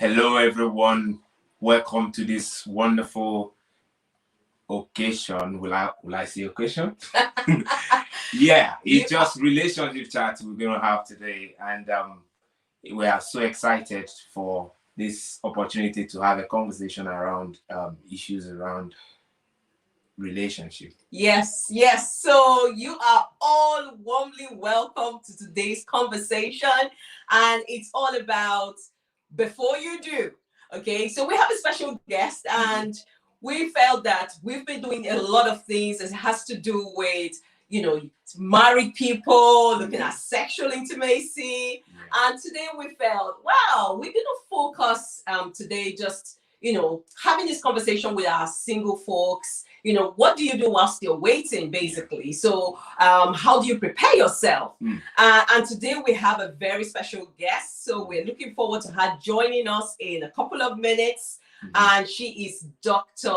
Hello, everyone. Welcome to this wonderful occasion. Will I say occasion? Yeah, it's just relationship chat we're going to have today. And we are so excited for this opportunity to have a conversation around issues around relationship. Yes. So you are all warmly welcome to today's conversation. And it's all about before you do. Okay, so we have a special guest, and we felt that we've been doing a lot of things that has to do with, married people, looking at sexual intimacy. And today we felt, wow, we're going to focus today just, having this conversation with our single folks. What do you do whilst you're waiting, basically? So how do you prepare yourself? And today we have a very special guest. So we're looking forward to her joining us in a couple of minutes. And she is Dr.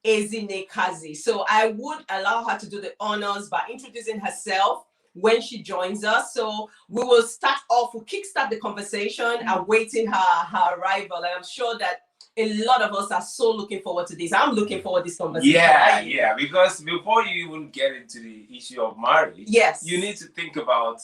Ezine Kazi. So I would allow her to do the honors by introducing herself when she joins us. So we will start off, we'll kickstart the conversation awaiting her arrival. And I'm sure that a lot of us are so looking forward to this. I'm looking forward to this conversation. Yeah, because before you even get into the issue of marriage, yes, you need to think about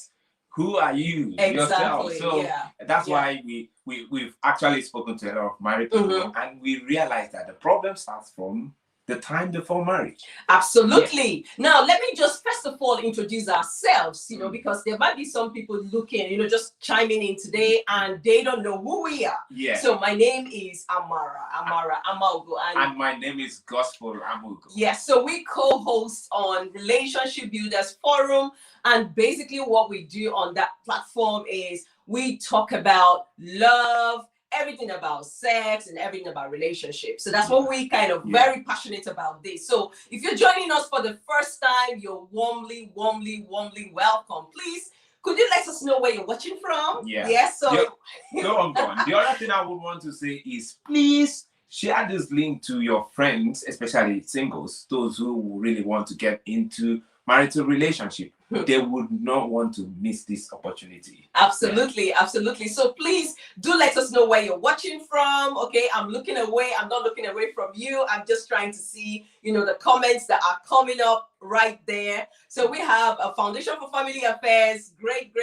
who are you yourself. So that's why we've actually spoken to a lot of married people, and we realized that the problem starts from the time before marriage. Absolutely. Now, let me just first of all introduce ourselves, because there might be some people looking, just chiming in today and they don't know who we are. Yeah. So my name is Amara Amaogo. And my name is Gospel Amugo. Yes. So we co-host on Relationship Builders Forum. And basically what we do on that platform is we talk about love, everything about sex and everything about relationships. So that's what we kind of very passionate about this. So if you're joining us for the first time, you're warmly welcome. Please, could you let us know where you're watching from? Yes. So go on. The other thing I would want to say is please share this link to your friends, especially singles, those who really want to get into marital relationship. They would not want to miss this opportunity. Absolutely. So please do let us know where you're watching from. Okay, I'm looking away. I'm not looking away from you. I'm just trying to see, the comments that are coming up right there. So we have a Foundation for Family Affairs. Great.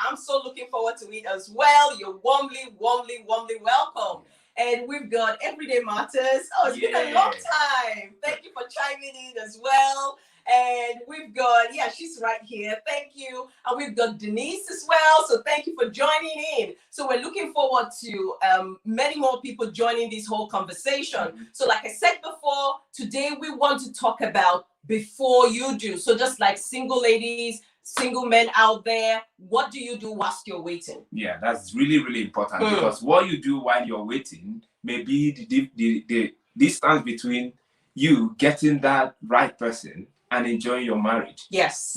I'm so looking forward to it as well. You're warmly welcome. And we've got Everyday Matters. Oh, it's been a long time. Thank you for chiming in as well. And we've got, she's right here. Thank you. And we've got Denise as well. So thank you for joining in. So we're looking forward to many more people joining this whole conversation. So like I said before, today we want to talk about before you do. So just like single ladies, single men out there, what do you do whilst you're waiting? Yeah, that's really important because what you do while you're waiting may be the distance between you getting that right person and enjoying your marriage. Yes.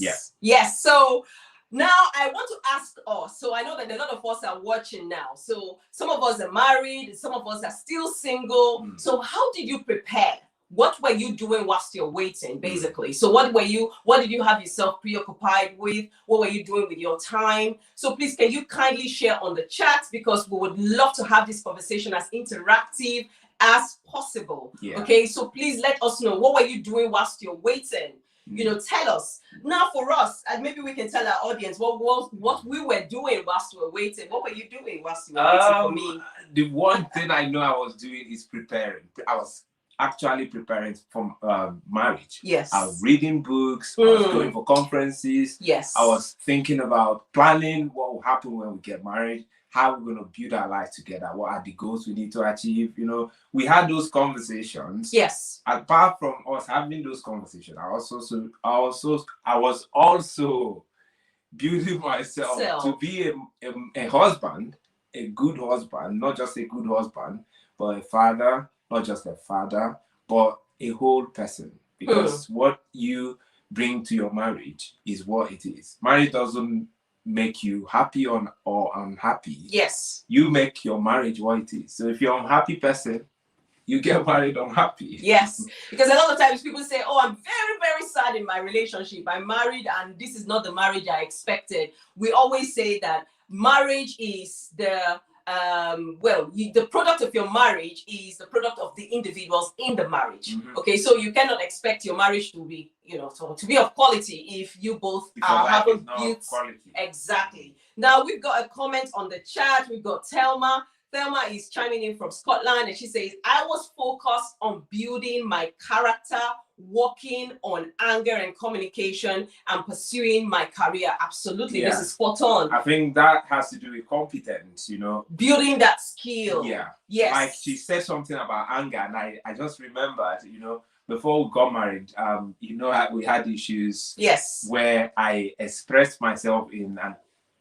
So now I want to ask us. So I know that a lot of us are watching now. So some of us are married, some of us are still single. So how did you prepare? What were you doing whilst you're waiting, basically? So what did you have yourself preoccupied with? What were you doing with your time? So please, can you kindly share on the chat, because we would love to have this conversation as interactive as possible. Okay, so please let us know, what were you doing whilst you're waiting? Tell us. Now for us, and maybe we can tell our audience what we were doing whilst we were waiting. What were you doing whilst you were waiting for me? The one thing I know I was doing is preparing. I was actually preparing for marriage. Yes. I was reading books. I was going for conferences. Yes. I was thinking about planning what will happen when we get married. How we're going to build our life together. What are the goals we need to achieve? We had those conversations. Yes. Apart from us having those conversations, I was also building myself to be a husband, a good husband, not just a good husband, but a father, not just a father, but a whole person. Because what you bring to your marriage is what it is. Marriage doesn't make you happy or unhappy. Yes. You make your marriage what it is. So if you're an unhappy person, you get married unhappy. Yes. Because a lot of times people say, oh, I'm very sad in my relationship. I'm married and this is not the marriage I expected. We always say that marriage is the the product of your marriage is the product of the individuals in the marriage. Okay, so you cannot expect your marriage to be, to be of quality if you both haven't built quality. Exactly. Now we've got a comment on the chat. We've got Thelma. Thelma is chiming in from Scotland, and she says, I was focused on building my character, working on anger and communication, and pursuing my career. Absolutely. Yeah. This is spot on. I think that has to do with competence, Building that skill. Yeah. Yes. Like she said something about anger, and I just remembered, before we got married, we had issues. Yes. Where I expressed myself in a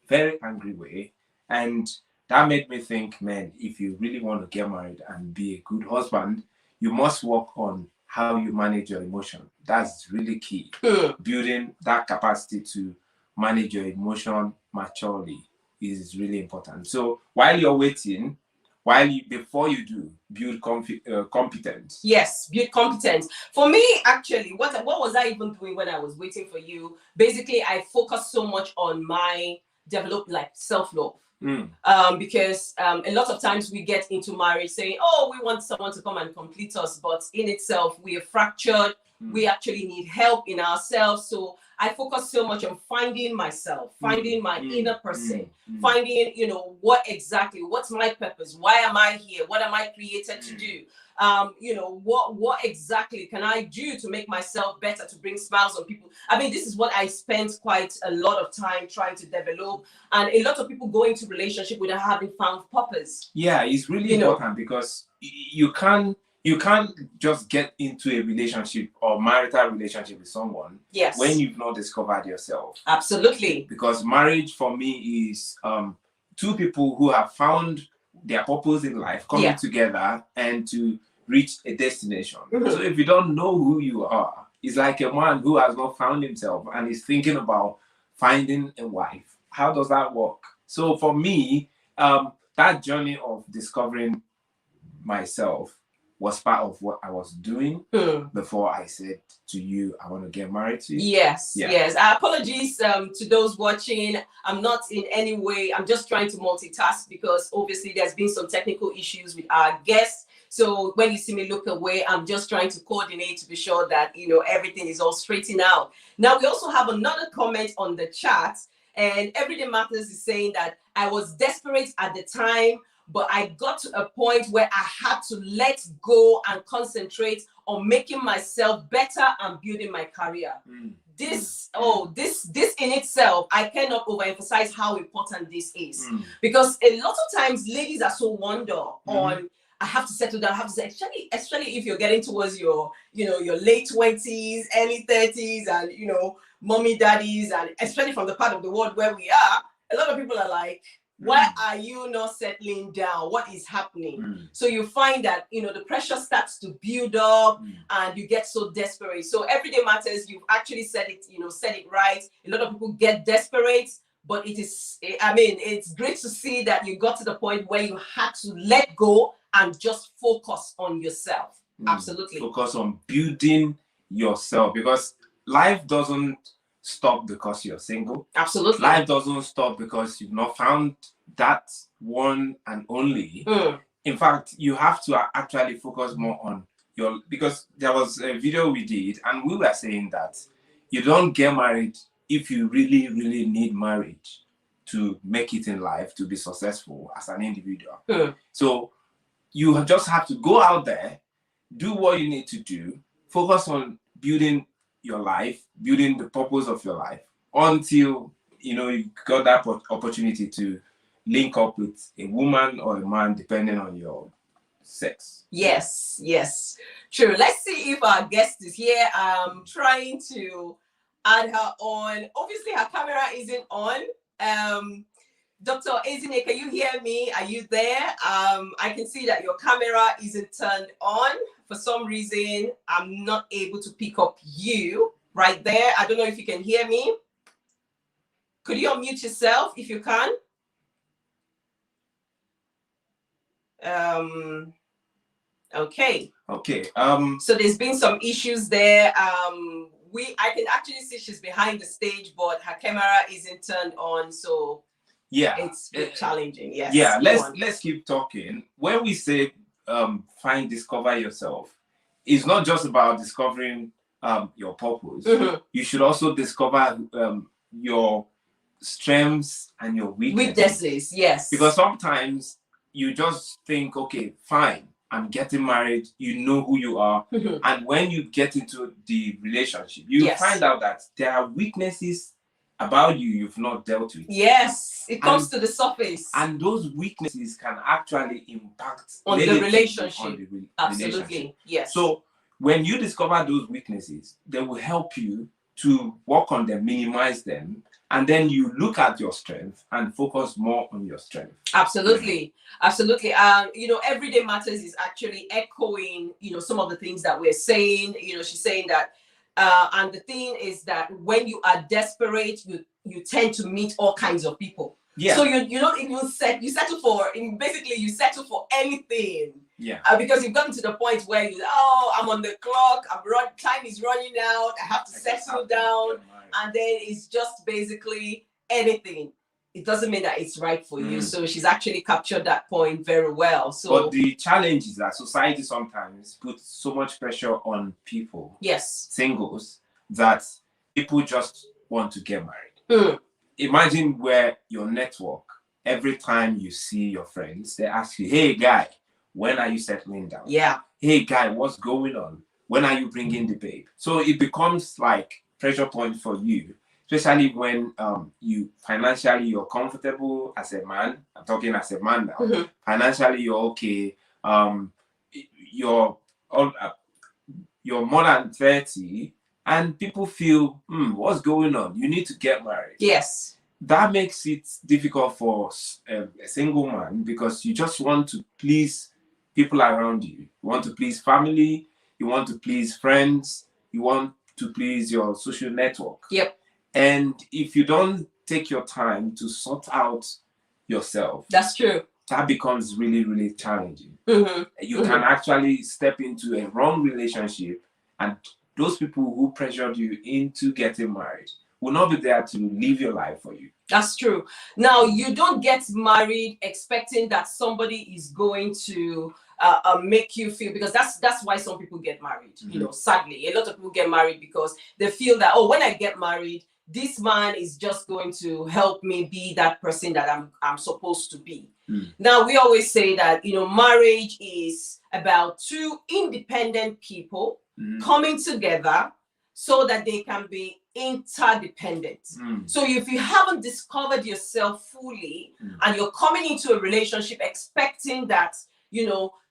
very angry way, and that made me think, man, if you really want to get married and be a good husband, you must work on how you manage your emotion. That's really key. Building that capacity to manage your emotion maturely is really important. So while you're waiting, before you do, build competence. Yes, build competence. For me, actually, what was I even doing when I was waiting for you? Basically, I focused so much on my developed self-love. Because a lot of times we get into marriage saying, oh, we want someone to come and complete us, but in itself we are fractured. We actually need help in ourselves. So I focus so much on finding myself, finding my inner person, finding, what's my purpose? Why am I here? What am I created to do? What exactly can I do to make myself better, to bring smiles on people? I mean, this is what I spent quite a lot of time trying to develop. And a lot of people go into relationship without having found purpose. Yeah, it's really important because you can't just get into a relationship or marital relationship with someone when you've not discovered yourself. Absolutely. Because marriage for me is two people who have found their purpose in life coming together and to reach a destination. So if you don't know who you are, it's like a man who has not found himself and is thinking about finding a wife. How does that work? So for me, that journey of discovering myself was part of what I was doing before I said to you, I want to get married to you. Yes. Apologies to those watching. I'm not in any way, I'm just trying to multitask because obviously there's been some technical issues with our guests. So when you see me look away, I'm just trying to coordinate to be sure that, everything is all straightened out. Now, we also have another comment on the chat, and Everyday Matters is saying that I was desperate at the time, but I got to a point where I had to let go and concentrate on making myself better and building my career. This in itself, I cannot overemphasize how important this is. Because a lot of times ladies are so wonder on, I have to settle down, especially if you're getting towards your late 20s, early 30s, and mommy, daddies, and especially from the part of the world where we are, a lot of people are like, why are you not settling down? What is happening? So you find that, the pressure starts to build up and you get so desperate. So Everyday Matters, you've actually said it right. A lot of people get desperate, but it's great to see that you got to the point where you had to let go and just focus on yourself. Absolutely. Focus on building yourself, because life doesn't stop because you're single. Absolutely. Life doesn't stop because you've not found that one and only. In fact, you have to actually focus more on because there was a video we did and we were saying that you don't get married if you really, really need marriage to make it in life, to be successful as an individual. So you just have to go out there, do what you need to do, focus on building your life, building the purpose of your life until you got that opportunity to link up with a woman or a man, depending on your sex. Yes, true. Let's see if our guest is here. I'm trying to add her on. Obviously her camera isn't on. Dr. Ezine, can you hear me? Are you there? I can see that your camera isn't turned on. For some reason, I'm not able to pick up you right there. I don't know if you can hear me. Could you unmute yourself if you can? Okay. So there's been some issues there. I can actually see she's behind the stage, but her camera isn't turned on. So Yeah, it's challenging. Yes. Yeah, let's keep talking. When we say discover yourself, it's not just about discovering your purpose. You should also discover your strengths and your weaknesses. Yes. Because sometimes you just think, okay, fine, I'm getting married, you know who you are. And when you get into the relationship, you find out that there are weaknesses about you've not dealt with. Yes, it comes to the surface. And those weaknesses can actually impact on the relationship. Absolutely. Relationship. Yes. So when you discover those weaknesses, they will help you to work on them, minimize them, and then you look at your strength and focus more on your strength. Absolutely. Absolutely. Everyday matters is actually echoing, some of the things that we're saying. She's saying that and the thing is that when you are desperate, you tend to meet all kinds of people. Yeah. So you don't even you settle for anything. Yeah. Because you've gotten to the point where I'm on the clock, time is running out, I have to settle down, and then it's just basically anything. It doesn't mean that it's right for you. So she's actually captured that point very well. So, but the challenge is that society sometimes puts so much pressure on people, singles, that people just want to get married. Imagine where your network, every time you see your friends, they ask you, hey guy, when are you settling down? Yeah. Hey guy, what's going on? When are you bringing the babe? So it becomes like pressure point for you, especially when you're comfortable as a man. I'm talking as a man now. Financially, you're okay. You're more than 30, and people feel, what's going on? You need to get married. Yes. That makes it difficult for a single man, because you just want to please people around you. You want to please family. You want to please friends. You want to please your social network. Yep. And if you don't take your time to sort out yourself, that's true, that becomes really, really challenging. You can actually step into a wrong relationship, and those people who pressured you into getting married will not be there to live your life for you. That's true. Now, you don't get married expecting that somebody is going to make you feel, because that's why some people get married. Sadly, a lot of people get married because they feel that, when I get married, this man is just going to help me be that person that I'm supposed to be. Now, we always say that, marriage is about two independent people coming together so that they can be interdependent. So if you haven't discovered yourself fully and you're coming into a relationship expecting that,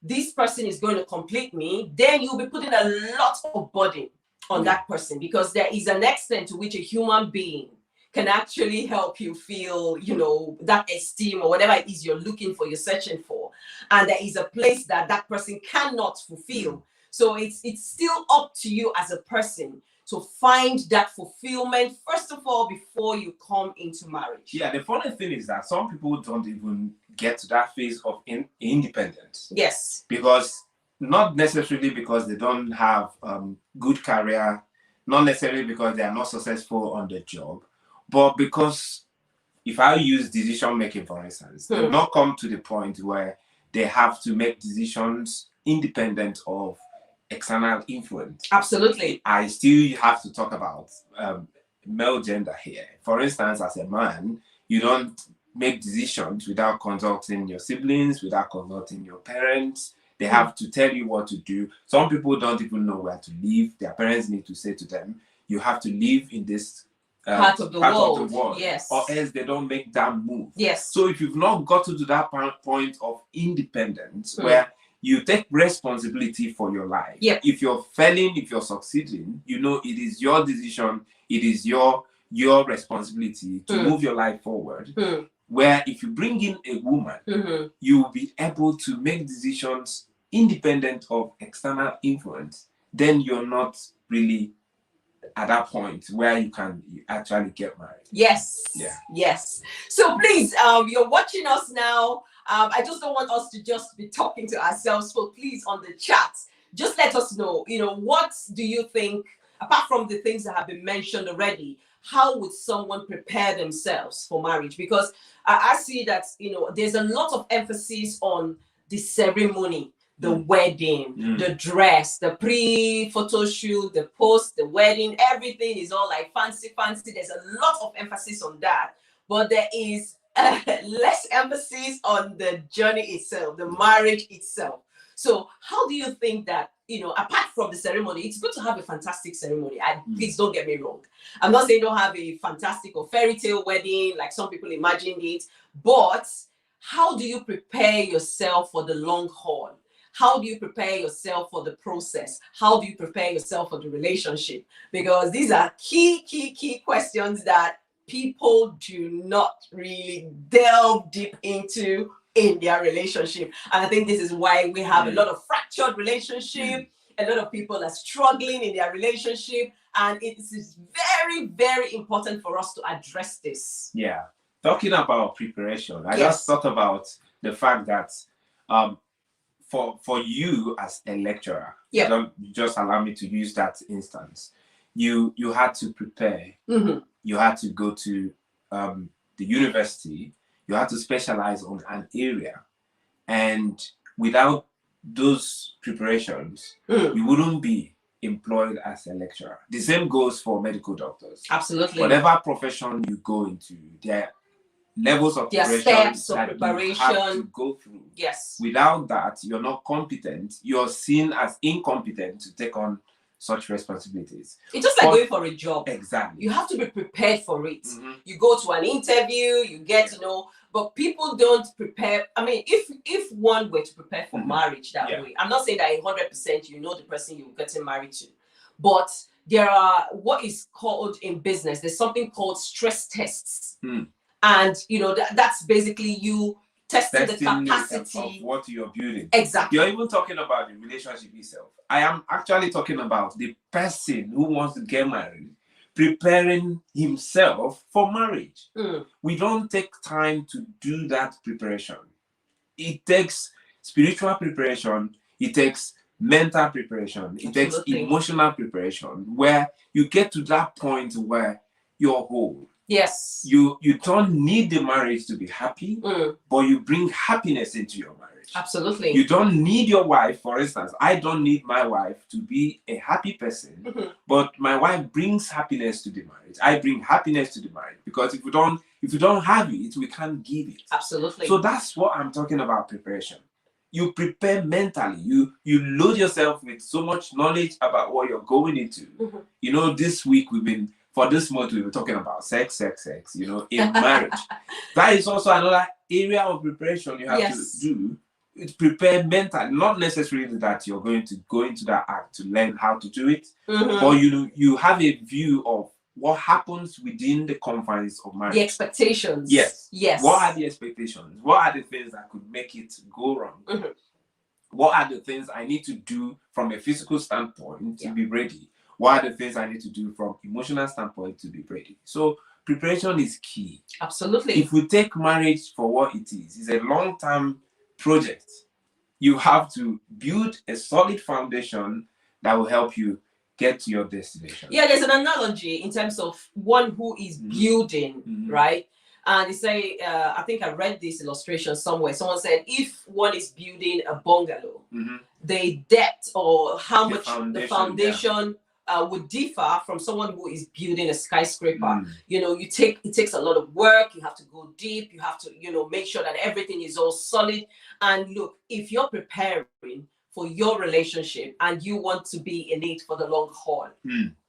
this person is going to complete me, then you'll be putting a lot of burden on that person, because there is an extent to which a human being can actually help you feel, that esteem or whatever it is you're looking for, you're searching for. And there is a place that person cannot fulfill. So it's still up to you as a person to find that fulfillment, first of all, before you come into marriage. Yeah, the funny thing is that some people don't even get to that phase of independence. Yes. Because not necessarily because they don't have good career, not necessarily because they are not successful on the job, but because, if I use decision making, for instance, they've not come to the point where they have to make decisions independent of external influence. Absolutely. I still have to talk about male gender here. For instance, as a man, you don't make decisions without consulting your siblings, without consulting your parents. They have to tell you what to do. Some people don't even know where to live. Their parents need to say to them, you have to live in this part of the world. Yes. Or else they don't make that move. Yes. So if you've not gotten to that point of independence where you take responsibility for your life. Yep. If you're failing, if you're succeeding, it is your decision. It is your responsibility to move your life forward. Where if you bring in a woman, you will be able to make decisions independent of external influence. Then you're not really at that point where you can actually get married. Yes. Yeah. Yes. So please, you're watching us now. I just don't want us to just be talking to ourselves. So please, on the chat, just let us know, what do you think, apart from the things that have been mentioned already, how would someone prepare themselves for marriage? Because I see that, there's a lot of emphasis on the ceremony, the wedding, the dress, the pre-photo shoot, the post, the wedding, everything is all like fancy, fancy. There's a lot of emphasis on that. But there is less emphasis on the journey itself, the marriage itself. So how do you think that, apart from the ceremony, it's good to have a fantastic ceremony. Please don't get me wrong. I'm not saying don't have a fantastic or fairy tale wedding like some people imagined it, but how do you prepare yourself for the long haul? How do you prepare yourself for the process? How do you prepare yourself for the relationship? Because these are key questions that people do not really delve deep into in their relationship. And I think this is why we have a lot of fractured relationship. A lot of people are struggling in their relationship. And it is very, very important for us to address this. Yeah. Talking about preparation, I just thought about the fact that for you as a lecturer, just allow me to use that instance. You had to prepare. You had to go to the university. You had to specialize on an area. And without those preparations, you wouldn't be employed as a lecturer. The same goes for medical doctors. Absolutely. Whatever profession you go into, there are levels of preparation steps of that preparation you have to go through. Yes. Without that, you're not competent. You're seen as incompetent to take on such responsibilities. It's just like going for a job. Exactly. You have to be prepared for it. You go to an interview, you get to know, but people don't prepare. I mean, if one were to prepare for marriage that way, I'm not saying that 100% you know the person you're getting married to, but there are what is called in business, there's something called stress tests. And that's basically you testing the capacity of what you're building. Exactly. You're even talking about the relationship itself. I am actually talking about the person who wants to get married, preparing himself for marriage. We don't take time to do that preparation. It takes spiritual preparation. It takes mental preparation. It takes emotional preparation, where you get to that point where you're whole. Yes. You don't need the marriage to be happy, but you bring happiness into your marriage. Absolutely. You don't need your wife, for instance. I don't need my wife to be a happy person, but my wife brings happiness to the marriage. I bring happiness to the marriage, because if you don't have it, we can't give it. Absolutely. So that's what I'm talking about, preparation. You prepare mentally. You load yourself with so much knowledge about what you're going into. This week for this month, we were talking about sex, in marriage. That is also another area of preparation you have to do. It's prepare mentally, not necessarily that you're going to go into that act to learn how to do it, but you have a view of what happens within the confines of marriage. The expectations. Yes. Yes. What are the expectations? What are the things that could make it go wrong? What are the things I need to do from a physical standpoint to be ready? What are the things I need to do from emotional standpoint to be ready? So preparation is key. Absolutely. If we take marriage for what it is, it's a long-term project. You have to build a solid foundation that will help you get to your destination. Yeah, there's an analogy in terms of one who is building, right? And they say, I think I read this illustration somewhere. Someone said, if one is building a bungalow, the depth or how much the foundation would differ from someone who is building a skyscraper. It takes a lot of work. You have to go deep. You have to, make sure that everything is all solid. And look, if you're preparing for your relationship and you want to be in it for the long haul,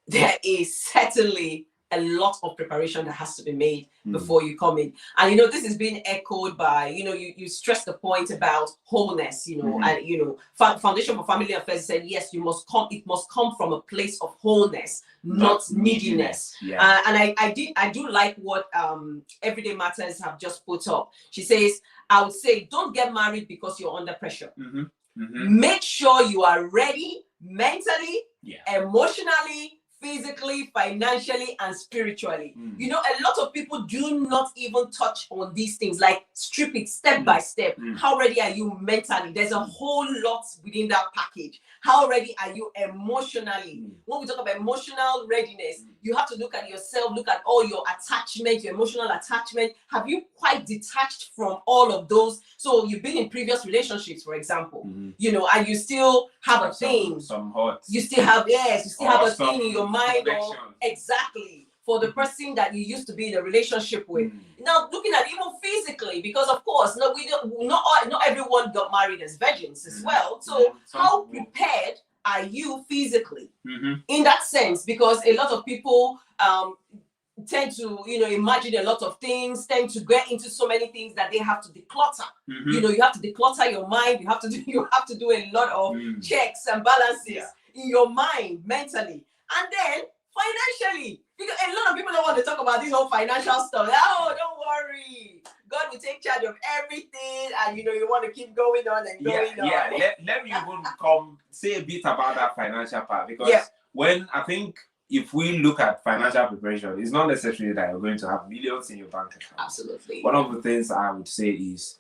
there is certainly a lot of preparation that has to be made before you come in. And this is being echoed by, you stress the point about wholeness, and Foundation for Family Affairs said, yes, it must come from a place of wholeness, not neediness. And I do like what Everyday Matters have just put up. She says, I would say, don't get married because you're under pressure. Make sure you are ready mentally, emotionally, physically, financially, and spiritually. A lot of people do not even touch on these things, like strip it step by step. How ready are you mentally? There's a whole lot within that package. How ready are you emotionally? When we talk about emotional readiness, you have to look at yourself, look at all your attachment, your emotional attachment. Have you quite detached from all of those? So you've been in previous relationships, for example, you know, and you still have a thing. Some hurts. You still have, yes, you still have a thing in your mind. Or, exactly. For the person that you used to be in a relationship with. Now, looking at even physically, because of course, no, not everyone got married as virgins as well. So how prepared are you physically in that sense? Because a lot of people tend to, you know, imagine a lot of things, tend to get into so many things that they have to declutter. You know, you have to declutter your mind. You have to do a lot of checks and balances in your mind, mentally, and then financially. Because a lot of people don't want to talk about this whole financial stuff. Oh, don't worry. God will take charge of everything, and you know, you want to keep going on and going on. Yeah, let me even say a bit about that financial part, because when I think if we look at financial preparation, it's not necessarily that you're going to have millions in your bank account. Absolutely. One of the things I would say is,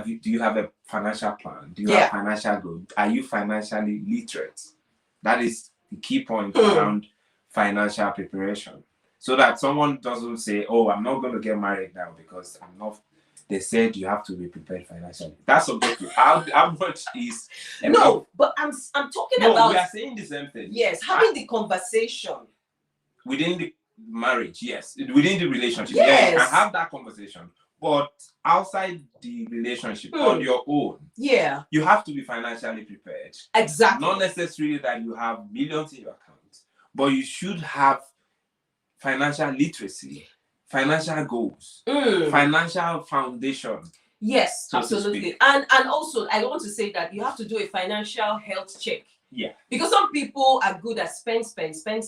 do you have a financial plan? Do you have financial goal? Are you financially literate? That is the key point around financial preparation, so that someone doesn't say, oh, I'm not going to get married now because I'm not. They said you have to be prepared financially. That's subjective. How much is enough? No, but I'm talking about. We are saying the same thing. Yes, having the conversation within the marriage. Yes, within the relationship. Yes. Yeah, you can have that conversation. But outside the relationship, on your own, you have to be financially prepared. Exactly. Not necessarily that you have millions in your account, but you should have financial literacy, financial goals, financial foundation. Yes, so absolutely. And also, I want to say that you have to do a financial health check. Yeah. Because some people are good at spend. And they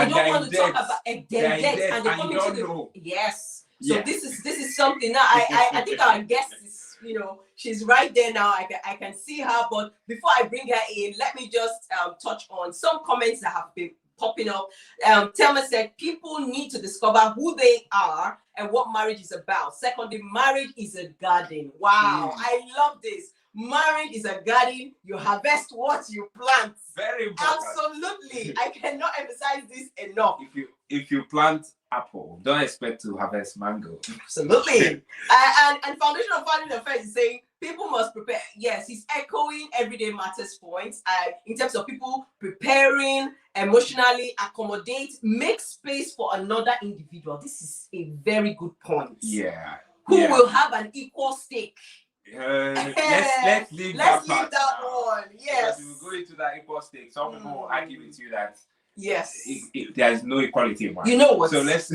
don't want to talk about a debt. And they come into the... Yes. So this is something that I think our guest is, you know, she's right there now. I can see her. But before I bring her in, let me just touch on some comments that have been popping up. Thelma said, people need to discover who they are and what marriage is about. Secondly, marriage is a garden. Wow, I love this. Marriage is a garden. You harvest what you plant. Very important. Absolutely. I cannot emphasize this enough. If you plant apple, don't expect to harvest mango. Absolutely. And Foundation of Family Affairs is saying people must prepare. Yes, he's echoing everyday matters points in terms of people preparing, emotionally accommodate, make space for another individual. This is a very good point. Yeah. Who will have an equal stake. Let's leave that one. Yes. Because if we go into that equal stake, some people will argue with you that there is no equality in marriage. You know what? So let's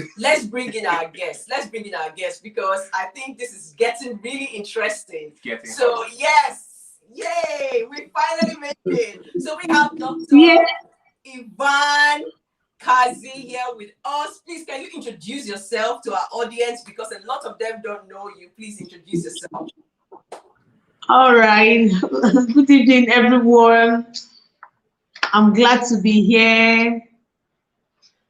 bring in our guests. Let's bring in our guests, because I think this is getting really interesting. So yes, yay! We finally made it. So we have Dr. Yvonne Kazi here with us. Please, can you introduce yourself to our audience, because a lot of them don't know you. Please introduce yourself. All right. Good evening, everyone. I'm glad to be here.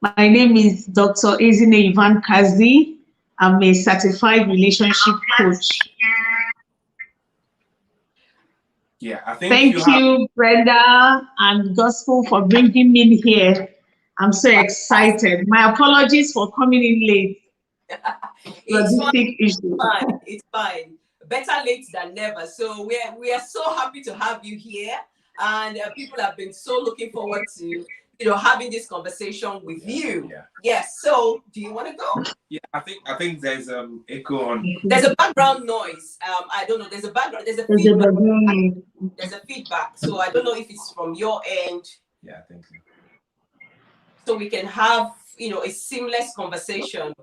My name is Dr. Yvonne Kazi. I'm a certified relationship coach. Yeah, I think Thank you, Brenda and Gospel, for bringing me here. I'm so excited. My apologies for coming in late. It's fine. Better late than never. So we are so happy to have you here, and people have been so looking forward to having this conversation with you. Yes. So do you want to go? Yeah, I think there's echo on. There's a background noise. I don't know. There's a background. There's a feedback. There's a feedback. So I don't know if it's from your end. Yeah, I think so. So we can have a seamless conversation.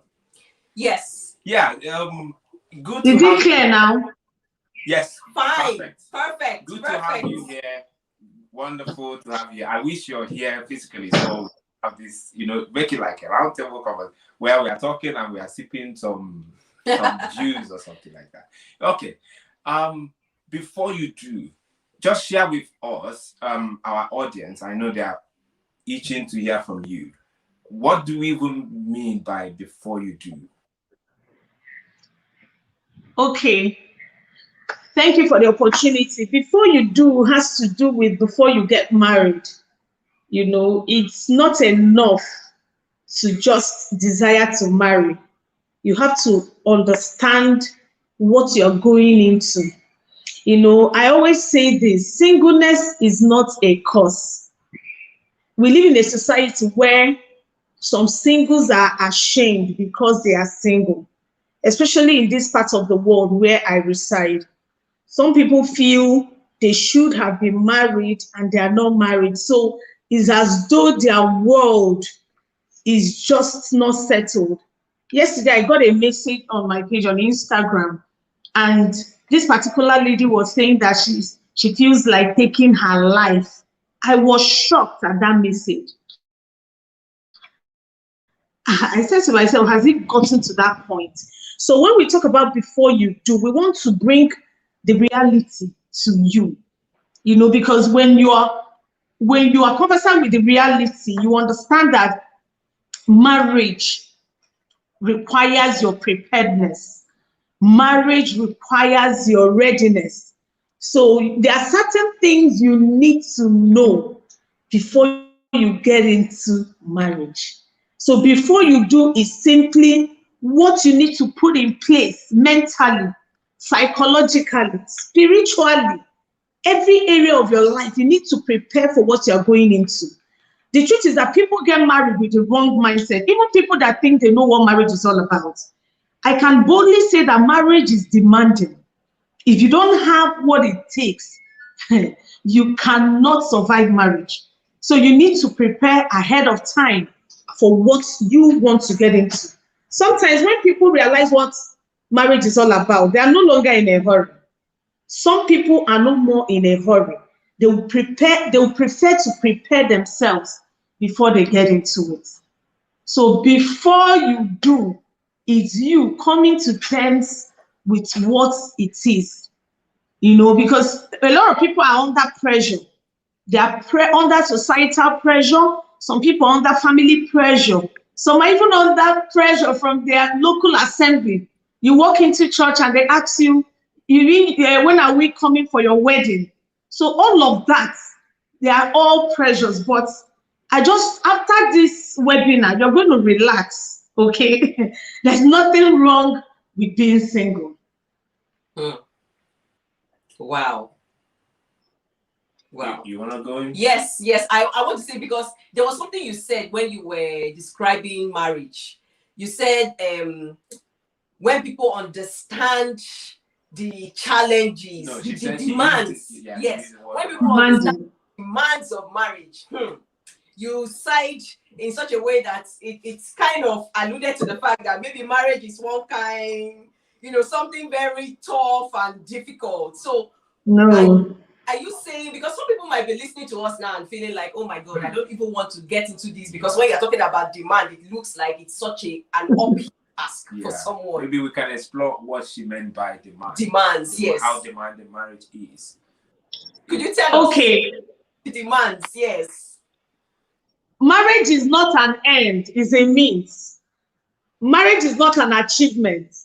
Yes. Yeah. Good. Is it clear now? Yes. Fine. Perfect. Good to have you here. Wonderful to have you. I wish you're here physically, so have this, make it like a round table conversation where we are talking and we are sipping some juice or something like that. Okay. Before you do, just share with us, our audience. I know they are itching to hear from you. what do we even mean by before you do? Okay. Thank you for the opportunity. Before you do has to do with before you get married. You know, it's not enough to just desire to marry. You have to understand what you're going into. You know, I always say this, singleness is not a curse. We live in a society where some singles are ashamed because they are single, especially in this part of the world where I reside. Some people feel they should have been married and they are not married. So it's as though their world is just not settled. Yesterday, I got a message on my page on Instagram, and this particular lady was saying that she feels like taking her life. I was shocked at that message. I said to myself, has it gotten to that point? So when we talk about before you do, we want to bring the reality to you, you know, because when you are conversant with the reality, you understand that marriage requires your preparedness. Marriage requires your readiness. So there are certain things you need to know before you get into marriage. So before you do is simply what you need to put in place mentally, psychologically, spiritually. Every area of your life, you need to prepare for what you're going into. The truth is that people get married with the wrong mindset. Even people that think they know what marriage is all about. I can boldly say that marriage is demanding. If you don't have what it takes, you cannot survive marriage. So you need to prepare ahead of time for what you want to get into. Sometimes when people realize what marriage is all about, they are no longer in a hurry. Some people are no more in a hurry. They will prefer to prepare themselves before they get into it. So before you do, it's you coming to terms with what it is. You know, because a lot of people are under pressure. They are under societal pressure. Some people are under family pressure. Some are even under pressure from their local assembly. You walk into church and they ask you, when are we coming for your wedding? So all of that, they are all pressures. But after this webinar, you're going to relax, okay? There's nothing wrong with being single. Wow. You want to go in? Yes. I want to say, because there was something you said when you were describing marriage. You said when people understand the challenges, the demands. Yes. When people understand the demands of marriage, you side in such a way that it's kind of alluded to the fact that maybe marriage is one kind, something very tough and difficult. So no. Are you saying, because some people might be listening to us now and feeling like, oh my God, I don't even want to get into this, because when you're talking about demand, it looks like it's such an uphill task for someone. Maybe we can explore what she meant by demand. Demands, yes. How demanding marriage is. Could you tell us? Okay. Demands, yes. Marriage is not an end, it's a means. Marriage is not an achievement.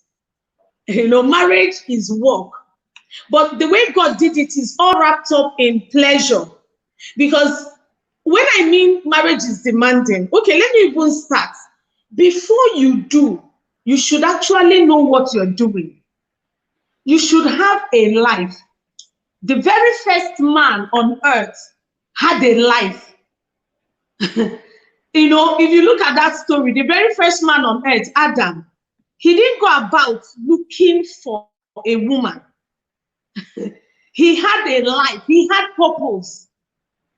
Marriage is work. But the way God did it is all wrapped up in pleasure. Because when I mean marriage is demanding, okay, let me even start. Before you do, you should actually know what you're doing. You should have a life. The very first man on earth had a life. If you look at that story, the very first man on earth, Adam, he didn't go about looking for a woman. He had a life, he had purpose.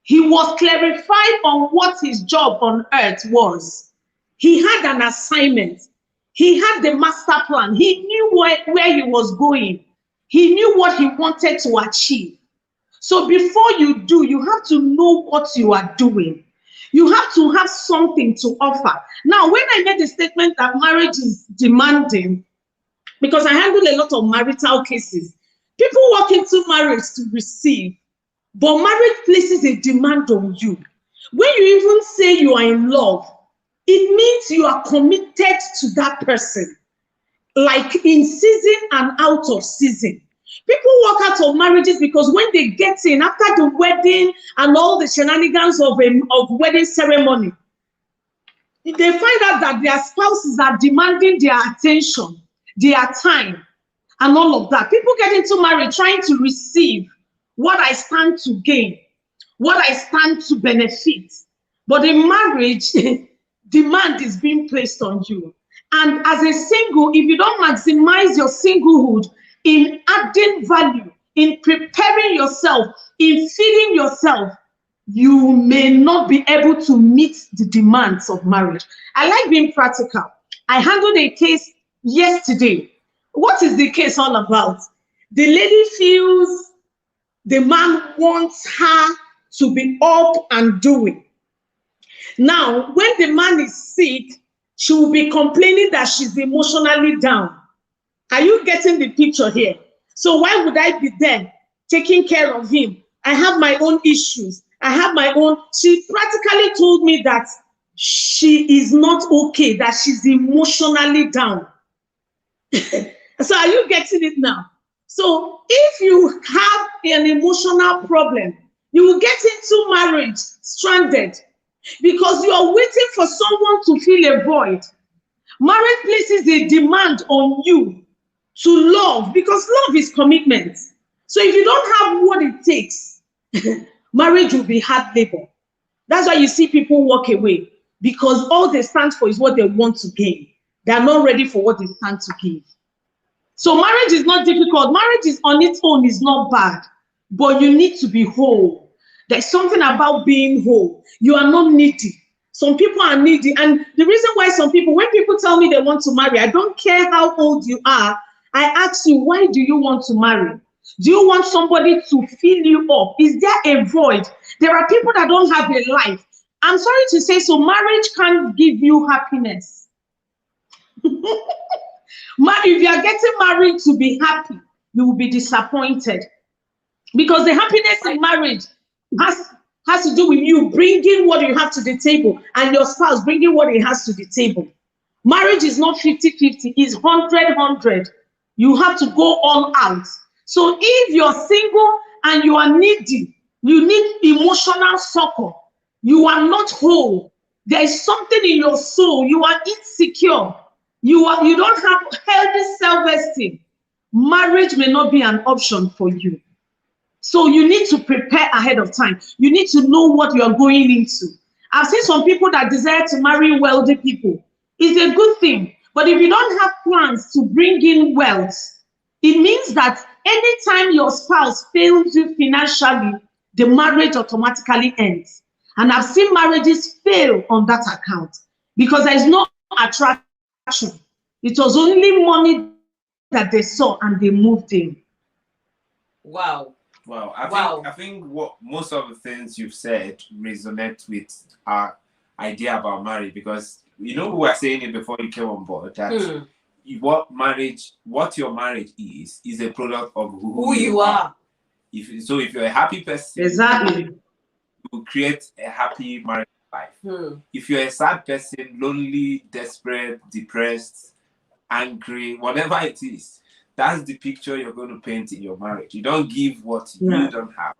He was clarified on what his job on earth was. He had an assignment. He had the master plan. He knew where he was going. He knew what he wanted to achieve. So before you do, you have to know what you are doing. You have to have something to offer. Now, when I made the statement that marriage is demanding, because I handle a lot of marital cases, people walk into marriage to receive, but marriage places a demand on you. When you even say you are in love, it means you are committed to that person, like in season and out of season. People walk out of marriages because when they get in, after the wedding and all the shenanigans of wedding ceremony, they find out that their spouses are demanding their attention, their time, and all of that. People get into marriage trying to receive what I stand to gain, what I stand to benefit. But in marriage, demand is being placed on you. And as a single, if you don't maximize your singlehood in adding value, in preparing yourself, in feeding yourself, you may not be able to meet the demands of marriage. I like being practical. I handled a case yesterday. What is the case all about? The lady feels the man wants her to be up and doing. Now, when the man is sick, she will be complaining that she's emotionally down. Are you getting the picture here? So why would I be there taking care of him? I have my own issues. I have my own. She practically told me that she is not okay, that she's emotionally down. So are you getting it now? So if you have an emotional problem, you will get into marriage stranded because you are waiting for someone to fill a void. Marriage places a demand on you to love, because love is commitment. So if you don't have what it takes, marriage will be hard labor. That's why you see people walk away, because all they stand for is what they want to gain. They are not ready for what they stand to give. So marriage is not difficult. Marriage is on its own is not bad, but you need to be whole. There's something about being whole. You are not needy. Some people are needy. And the reason why some people, when people tell me they want to marry, I don't care how old you are. I ask you, why do you want to marry? Do you want somebody to fill you up? Is there a void? There are people that don't have a life. I'm sorry to say, so marriage can't give you happiness. If you are getting married to be happy, you will be disappointed. Because the happiness in marriage has to do with you bringing what you have to the table and your spouse bringing what he has to the table. Marriage is not 50-50, it's 100-100. You have to go all out. So if you're single and you are needy, you need emotional support, you are not whole, there is something in your soul, you are insecure, you don't have healthy self-esteem, marriage may not be an option for you. So you need to prepare ahead of time. You need to know what you are going into. I've seen some people that desire to marry wealthy people. It's a good thing. But if you don't have plans to bring in wealth, it means that anytime your spouse fails you financially, the marriage automatically ends. And I've seen marriages fail on that account because there is no attraction. It was only money that they saw and they moved in. Wow. Well, I think what most of the things you've said resonate with our idea about marriage, because we were saying it before you came on board that what your marriage is a product of who you are. If you're a happy person, exactly, you will create a happy marriage life. If you're a sad person, lonely, desperate, depressed, angry, whatever it is, that's the picture you're going to paint in your marriage. You don't give what you don't have.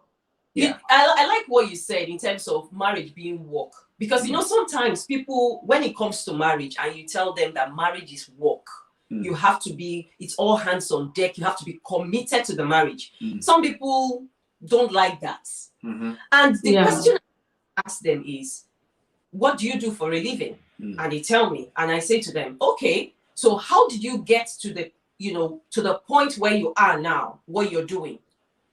Yeah. I like what you said in terms of marriage being work. Because, sometimes people, when it comes to marriage and you tell them that marriage is work, you have to be, it's all hands on deck. You have to be committed to the marriage. Some people don't like that. And the question I ask them is, what do you do for a living? And they tell me, and I say to them, okay, so how did you get to the to the point where you are now, what you're doing?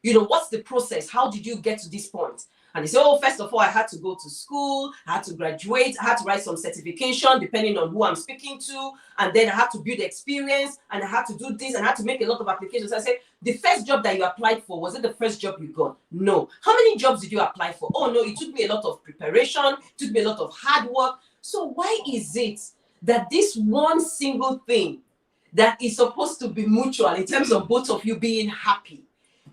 What's the process? How did you get to this point? And they say, oh, first of all, I had to go to school, I had to graduate, I had to write some certification depending on who I'm speaking to, and then I had to build experience, and I had to do this, and I had to make a lot of applications. I said, the first job that you applied for, was it the first job you got? No. How many jobs did you apply for? Oh, no, it took me a lot of preparation, it took me a lot of hard work. So why is it that this one single thing that is supposed to be mutual in terms of both of you being happy,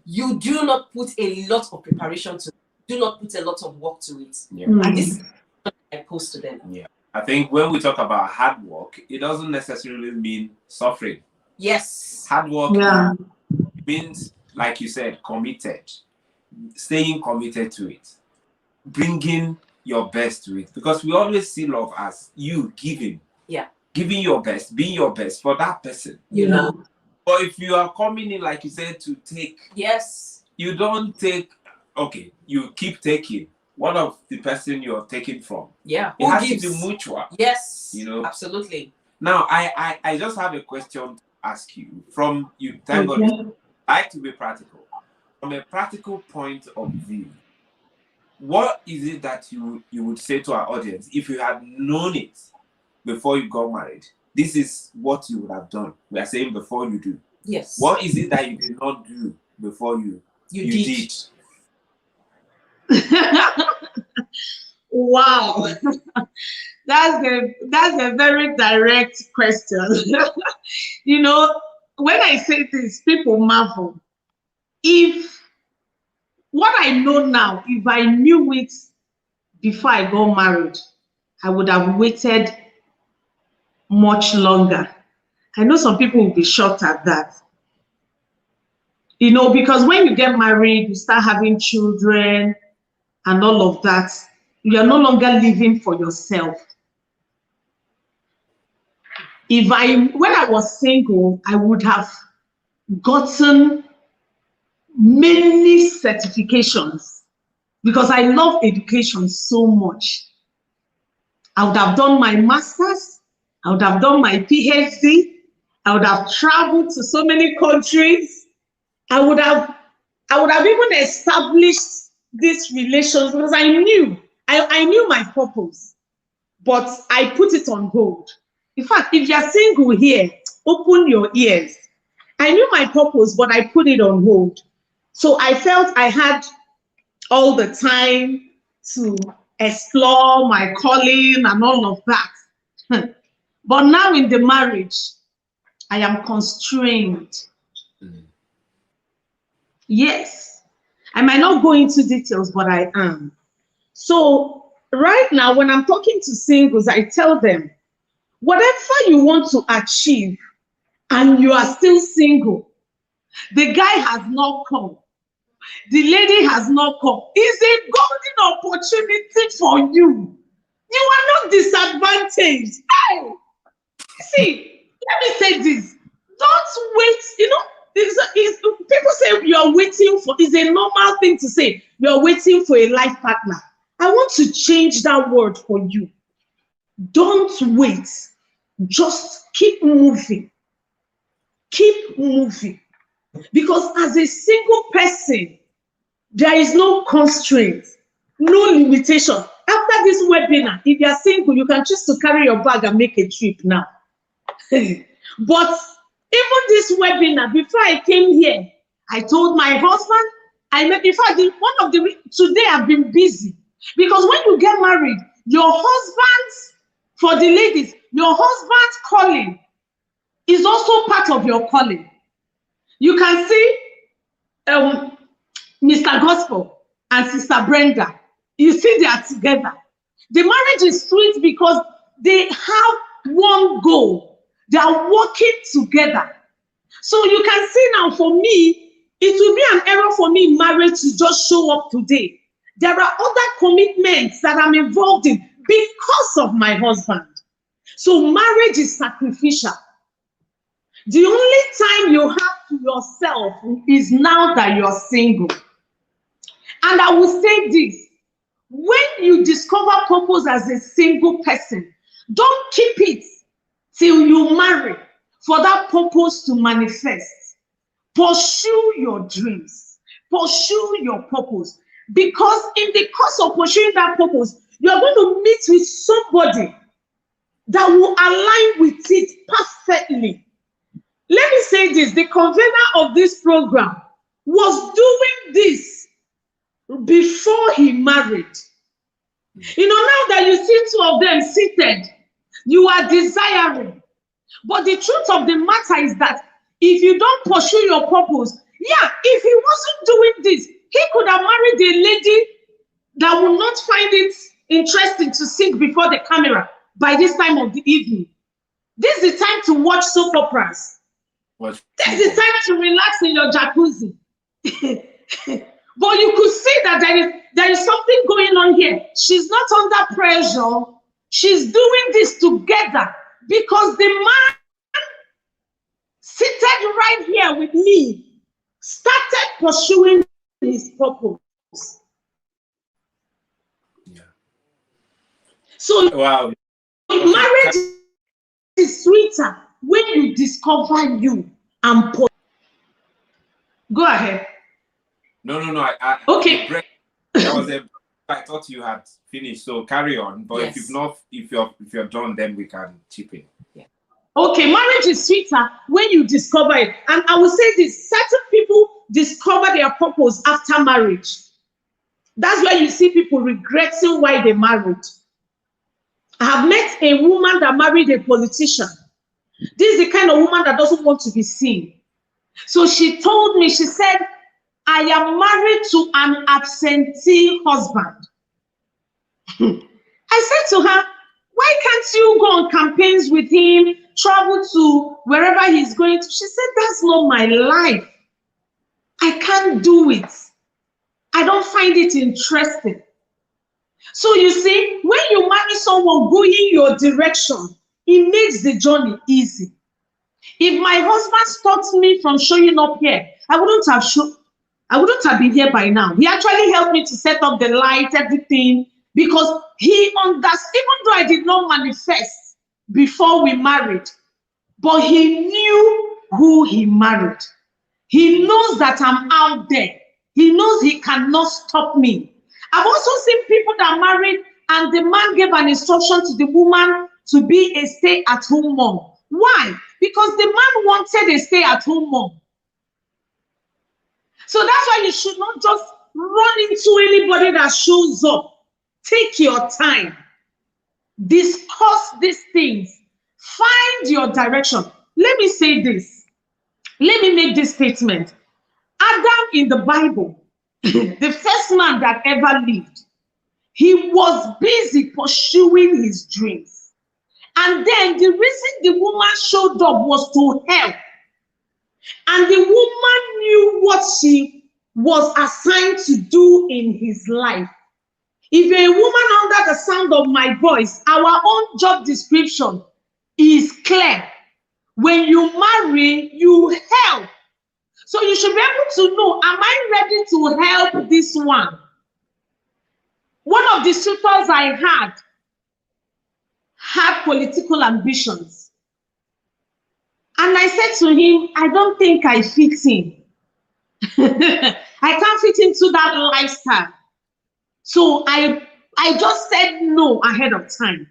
you do not put a lot of preparation to it, do not put a lot of work to it? And this is what I post to them. I think when we talk about hard work, it doesn't necessarily mean suffering. Yes. Hard work Yeah. means, like you said, committed, staying committed to it, bringing your best to it. Because we always see love as you giving. Yeah. Giving your best, being your best for that person. You know. But if you are coming in, like you said, to take, yes, you don't take, okay, you keep taking. What of the person you're taking from? Yeah. It has to be mutual. Yes. You know? Absolutely. Now, I just have a question to ask you. From you, thank God, I like to be practical. From a practical point of view, what is it that you would say to our audience if you had known it before you got married? This is what you would have done. We are saying before you do. Yes. What is it that you did not do before you did? Wow. That's a very direct question. You know, when I say this, people marvel. If what I know now, if I knew it before I got married, I would have waited much longer. I know some people will be shocked at that. You know, because when you get married, you start having children and all of that, you are no longer living for yourself. When I was single, I would have gotten many certifications because I love education so much. I would have done my master's, I would have done my PhD, I would have traveled to so many countries. I would have even established this relationship because I knew my purpose, but I put it on hold. In fact, if you're single here, open your ears. I knew my purpose, but I put it on hold. So I felt I had all the time to explore my calling and all of that. But now in the marriage, I am constrained. Yes, I might not go into details, but I am. So right now, when I'm talking to singles, I tell them, whatever you want to achieve and you are still single, the guy has not come, the lady has not come, it's a golden opportunity for you. You are not disadvantaged. Hey, see, let me say this. Don't wait, you know, people say you're waiting for, it's a normal thing to say, you're waiting for a life partner. I want to change that word for you. Don't wait. Just keep moving. Keep moving. Because as a single person, there is no constraint, no limitation. After this webinar, if you're single, you can choose to carry your bag and make a trip now. But even this webinar, before I came here, I told my husband, today I've been busy. Because when you get married, your husband's, for the ladies, your husband's calling is also part of your calling. You can see Mr. Gospel and Sister Brenda. You see they are together. The marriage is sweet because they have one goal. They are working together. So you can see now, for me, it will be an error for me in marriage to just show up today. There are other commitments that I'm involved in because of my husband. So marriage is sacrificial. The only time you have to yourself is now that you're single. And I will say this, when you discover purpose as a single person, don't keep it till you marry for that purpose to manifest. Pursue your dreams. Pursue your purpose. Because in the course of pursuing that purpose, you're going to meet with somebody that will align with it perfectly. Let me say this, the convener of this program was doing this before he married. You know, now that you see two of them seated, you are desiring. But the truth of the matter is that if you don't pursue your purpose, yeah, if he wasn't doing this, he could have married a lady that would not find it interesting to sing before the camera. by this time of the evening. This is the time to watch soap operas. This is the time to relax in your jacuzzi. But you could see that there is something going on here. She's not under pressure. She's doing this together because the man seated right here with me started pursuing his purpose. Yeah. So wow. Marriage is sweeter when you discover you and go ahead. No. Okay. There was a. I thought you had finished, so carry on. But Yes. if you're done, then we can chip in. Yeah. Okay, marriage is sweeter when you discover it, and I will say this: certain people discover their purpose after marriage. That's why you see people regretting why they married. I have met a woman that married a politician. This is the kind of woman that doesn't want to be seen. So she told me, she said, I am married to an absentee husband. I said to her, why can't you go on campaigns with him, travel to wherever he's going to? She said, that's not my life. I can't do it. I don't find it interesting. So you see, when you marry someone going your direction, it makes the journey easy. If my husband stopped me from showing up here, I wouldn't have been here by now. He actually helped me to set up the light, everything, because he understood, even though I did not manifest before we married, but he knew who he married. He knows that I'm out there. He knows he cannot stop me. I've also seen people that married and the man gave an instruction to the woman to be a stay-at-home mom. Why? Because the man wanted a stay-at-home mom. So that's why you should not just run into anybody that shows up. Take your time. Discuss these things. Find your direction. Let me say this. Let me make this statement. Adam in the Bible, the first man that ever lived, he was busy pursuing his dreams. And then the reason the woman showed up was to help. And the woman knew what she was assigned to do in his life. If you're a woman under the sound of my voice, our own job description is clear. When you marry, you help. So you should be able to know, am I ready to help this one? One of the suitors I had political ambitions. And I said to him, I don't think I fit in. I can't fit into that lifestyle. So I just said no ahead of time.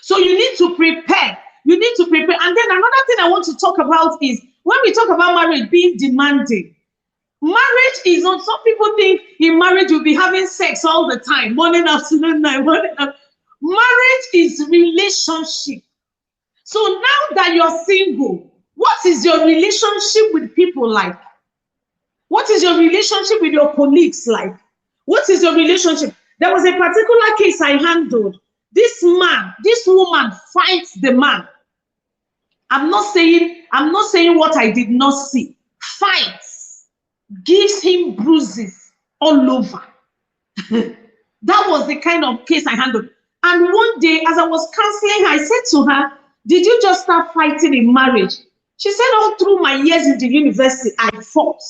So you need to prepare. You need to prepare. And then another thing I want to talk about is when we talk about marriage being demanding, marriage is not, some people think in marriage you'll be having sex all the time, morning, afternoon, night, morning, afternoon. Marriage is relationship. So now that you're single, what is your relationship with people like? What is your relationship with your colleagues like? What is your relationship? There was a particular case I handled. This woman fights the man. I'm not saying what I did not see. Fights, gives him bruises all over. That was the kind of case I handled. And one day, as I was counseling her, I said to her, did you just start fighting in marriage? She said, all through my years in the university, I fought.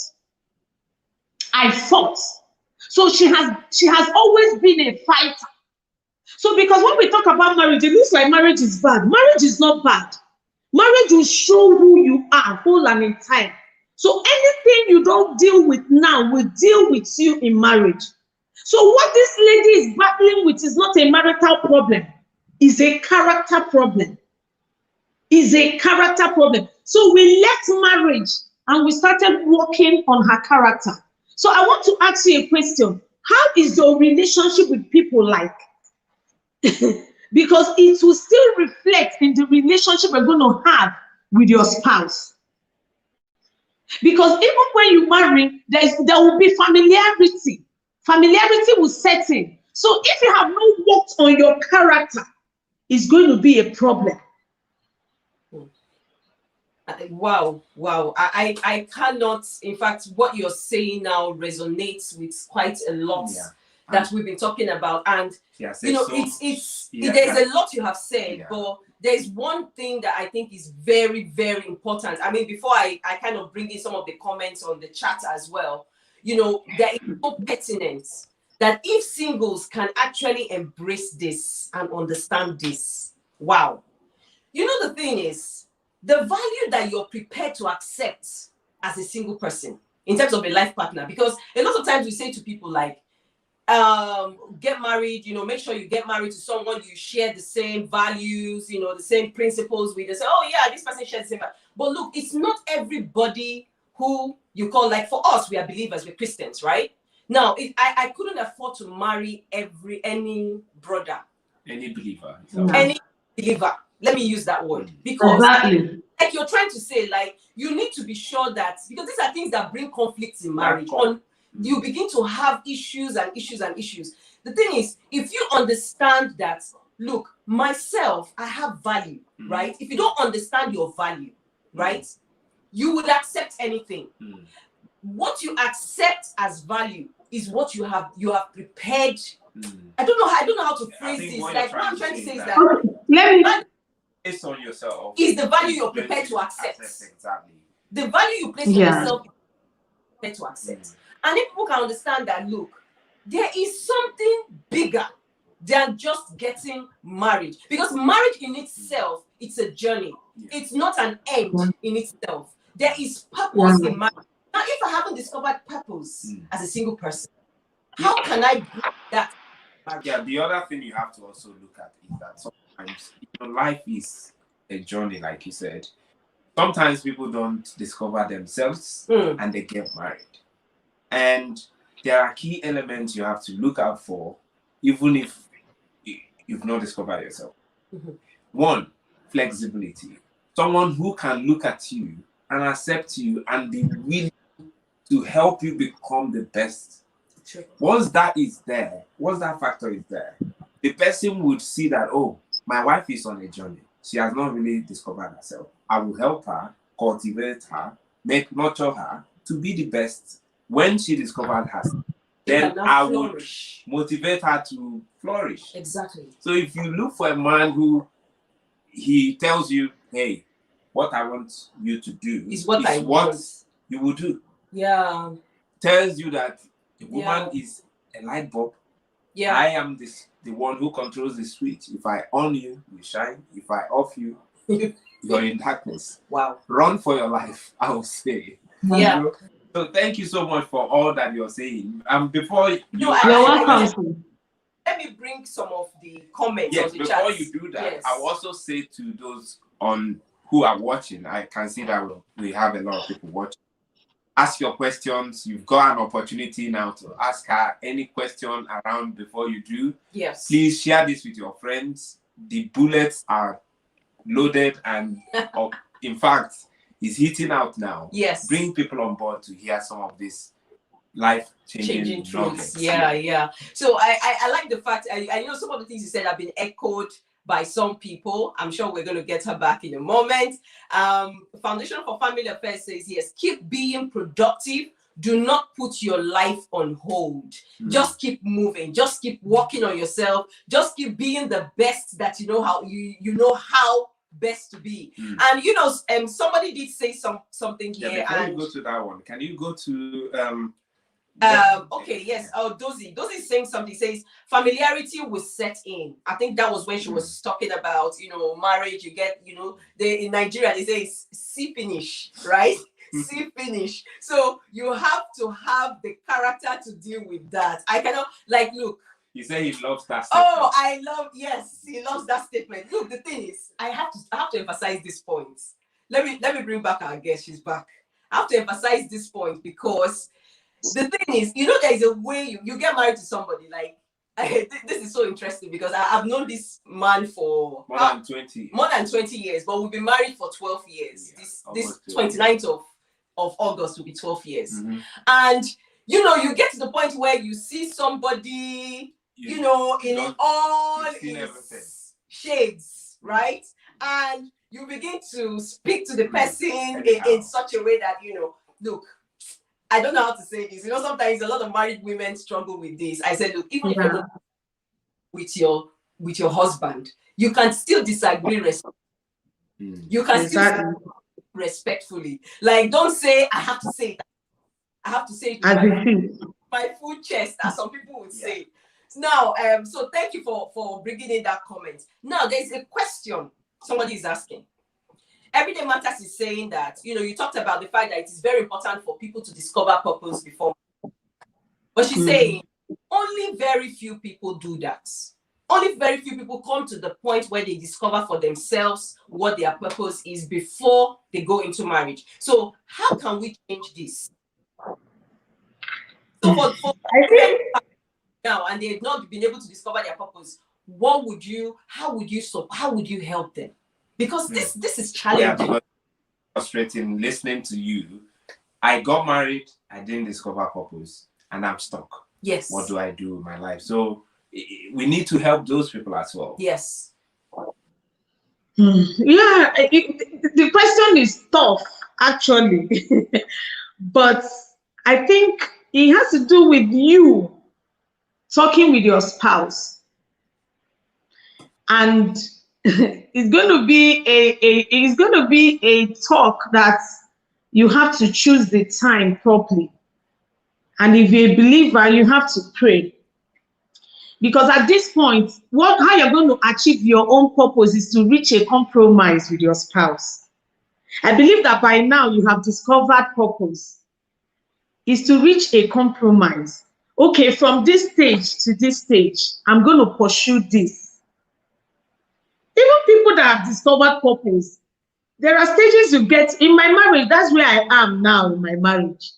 So she has always been a fighter. So because when we talk about marriage, it looks like marriage is bad. Marriage is not bad. Marriage will show who you are, whole and entire. So anything you don't deal with now will deal with you in marriage. So what this lady is battling with is not a marital problem, it's a character problem. So we left marriage and we started working on her character. So I want to ask you a question. How is your relationship with people like? Because it will still reflect in the relationship you're going to have with your spouse. Because even when you marry, there will be familiarity. Familiarity will set in. So if you have not worked on your character, is going to be a problem. Wow. I cannot, in fact, what you're saying now resonates with quite a lot that we've been talking about. And, there's a lot you have said, but there's one thing that I think is very, very important. I mean, before I kind of bring in some of the comments on the chat as well, there is no pertinent that if singles can actually embrace this and understand this, wow. The thing is, the value that you're prepared to accept as a single person in terms of a life partner, because a lot of times we say to people like, get married, make sure you get married to someone you share the same values, the same principles with. They say, oh yeah, this person shares the same values. But look, it's not everybody who you call, like for us, we are believers, we're Christians, right? Now, I couldn't afford to marry any brother. Any believer. Any believer. Let me use that word. Because exactly. Like you're trying to say, like, you need to be sure that, because these are things that bring conflicts in marriage. You begin to have issues and issues and issues. The thing is, if you understand that, look, myself, I have value, right? If you don't understand your value, right, you would accept anything. What you accept as value is what you have prepared. I don't know how to phrase this. Like what I'm trying to say is that it's on yourself. Is the value you're prepared to accept. Exactly. The value you place on yourself is prepared to accept. And if people can understand that, look, there is something bigger than just getting married. Because marriage in itself, it's a journey. It's not an end in itself. There is purpose in marriage. Now, if I haven't discovered purpose as a single person, how can I bring that marriage? Yeah, the other thing you have to also look at is that sometimes life is a journey, like you said. Sometimes people don't discover themselves and they get married. And there are key elements you have to look out for, even if you've not discovered yourself. One, flexibility. Someone who can look at you and accept you and be willing to help you become the best. Once that is there, once that factor is there, the person would see that, oh, my wife is on a journey. She has not really discovered herself. I will help her, cultivate her, nurture her to be the best. When she discovered herself, then I would motivate her to flourish. Exactly. So if you look for a man who he tells you, hey, what I want you to do is what you will do. Yeah. Tells you that the woman is a light bulb. Yeah. I am the one who controls the switch. If I on you, you shine. If I off you, you're in darkness. Wow. Run for your life, I would say. Yeah. So thank you so much for all that you're saying. Before you're welcome. Let me bring some of the comments on the chat. Before you do that, I will also say to those who are watching, I can see that we have a lot of people watching. Ask your questions. You've got an opportunity now to ask her any question around before you do. Yes. Please share this with your friends. The bullets are loaded and in fact, it's hitting out now. Yes. Bring people on board to hear some of this life-changing truths. Yeah. So I like the fact, I know some of the things you said have been echoed by some people. I'm sure we're going to get her back in a moment. Foundation for Family Affairs says, yes, keep being productive. Do not put your life on hold. Just keep moving. Just keep working on yourself. Just keep being the best that you know how best to be. And somebody did say something here. Before you go to that one, can you go to okay, yes. Oh, Dozy is saying something. Says familiarity will set in. I think that was when she was talking about marriage. You get in Nigeria they say see finish, right? See finish. So you have to have the character to deal with that. I cannot look. He said he loves that statement. Yes, he loves that statement. Look, the thing is, I have to emphasize this point. Let me bring back our guest. She's back. I have to emphasize this point because the thing is, there is a way you get married to somebody. This is so interesting because I've known this man for more than 20 years, but we've been married for 12 years. This 29th of August will be 12 years. And you get to the point where you see somebody, in all shades, right? And you begin to speak to the person in such a way that, look, I don't know how to say this. Sometimes a lot of married women struggle with this. I said, look, even if you're not with your husband, you can still disagree You can still respectfully. Like, don't say, I have to say that. I have to say it with my full chest, as some people would say. Now, so thank you for bringing in that comment. Now, there's a question somebody is asking. Everyday Matters is saying that, you talked about the fact that it is very important for people to discover purpose before. But she's saying only very few people do that. Only very few people come to the point where they discover for themselves what their purpose is before they go into marriage. So how can we change this? So for now, and they've not been able to discover their purpose, how would you help them? Because this is challenging. Yeah, frustrating listening to you. I got married, I didn't discover purpose, and I'm stuck. Yes. What do I do with my life? So we need to help those people as well. Yes. Yeah, the question is tough, actually. But I think it has to do with you talking with your spouse. And it's going to be a talk that you have to choose the time properly. And if you're a believer, you have to pray. Because at this point, how you're going to achieve your own purpose is to reach a compromise with your spouse. I believe that by now you have discovered purpose is to reach a compromise. Okay, from this stage to this stage, I'm going to pursue this. Even people that have discovered purpose, there are stages you get in my marriage. That's where I am now in my marriage.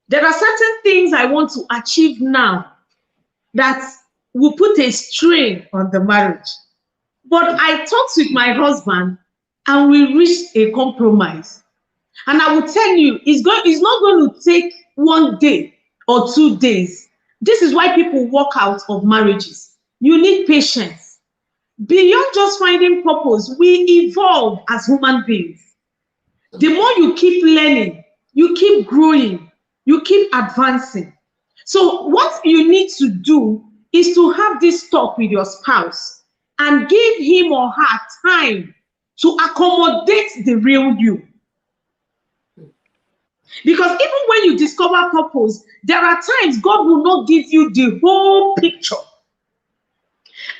There are certain things I want to achieve now that will put a strain on the marriage. But I talked with my husband and we reached a compromise. And I will tell you, it's not going to take 1 day or 2 days. This is why people walk out of marriages. You need patience. Beyond just finding purpose, we evolve as human beings. The more you keep learning, you keep growing, you keep advancing. So what you need to do is to have this talk with your spouse and give him or her time to accommodate the real you. Because even when you discover purpose, there are times God will not give you the whole picture.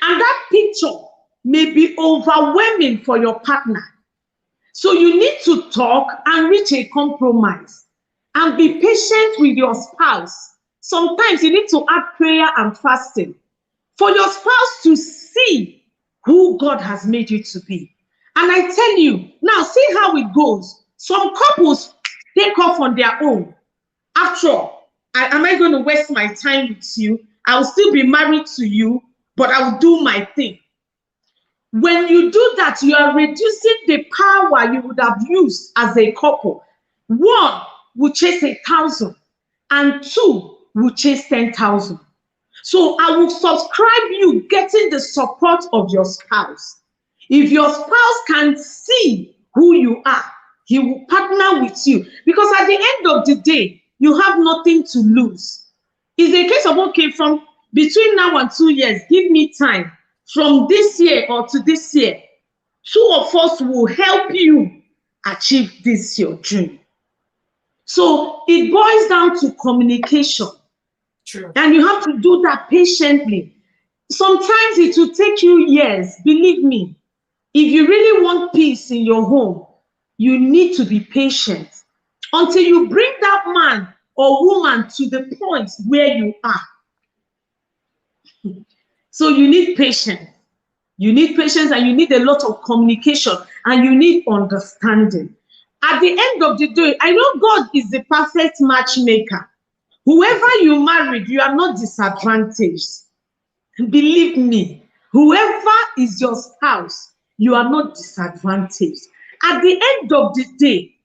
And that picture may be overwhelming for your partner. So you need to talk and reach a compromise and be patient with your spouse. Sometimes you need to add prayer and fasting for your spouse to see who God has made you to be. And I tell you, now see how it goes. Some couples take off on their own. After all, am I going to waste my time with you? I will still be married to you, but I will do my thing. When you do that, you are reducing the power you would have used as a couple. 1 will chase 1,000, and 2 will chase 10,000. So I will subscribe you getting the support of your spouse. If your spouse can see who you are, he will partner with you. Because at the end of the day, you have nothing to lose. It's a case of, okay, from between now and 2 years, give me time. From this year or to this year, 2 of us will help you achieve this your dream. So it boils down to communication. True. And you have to do that patiently. Sometimes it will take you years. Believe me, if you really want peace in your home, you need to be patient until you bring that man or woman to the point where you are. So you need patience. You need patience, and you need a lot of communication, and you need understanding. At the end of the day, I know God is the perfect matchmaker. Whoever you married, you are not disadvantaged. Believe me, whoever is your spouse, you are not disadvantaged. At the end of the day,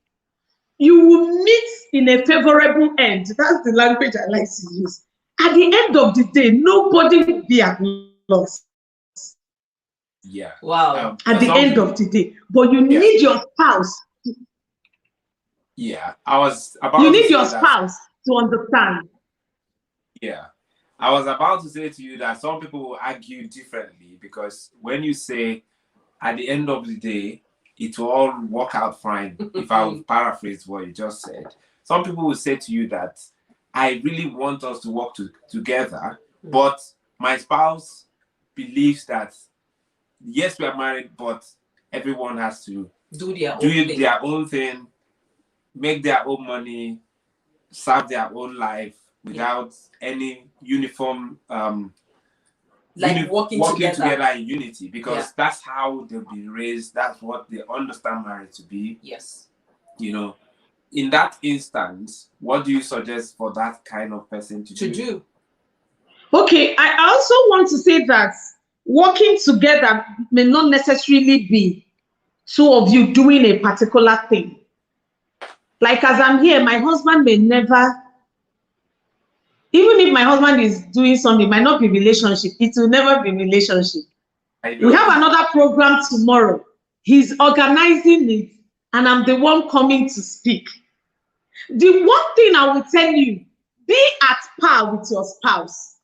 you will meet in a favorable end. That's the language I like to use. At the end of the day, nobody will be at loss. Yeah. Wow. At the end of the day, but you need your spouse. Yeah, I was about you to need say your that. spouse to understand. Yeah, I was about to say to you that some people will argue differently, because when you say at the end of the day it will all work out fine, if I would paraphrase what you just said, some people will say to you that I really want us to work together, but my spouse believes that yes, we are married, but everyone has to do their own thing, make their own money, serve their own life without any uniform like working together in unity, because that's how they'll be raised, that's what they understand marriage to be. Yes. You know, in that instance, what do you suggest for that kind of person to do? Okay, I also want to say that working together may not necessarily be two of you doing a particular thing. Like as I'm here, my husband may never, even if my husband is doing something, it might not be relationship, it will never be relationship. We have another program tomorrow. He's organizing it, and I'm the one coming to speak. The one thing I will tell you, be at par with your spouse.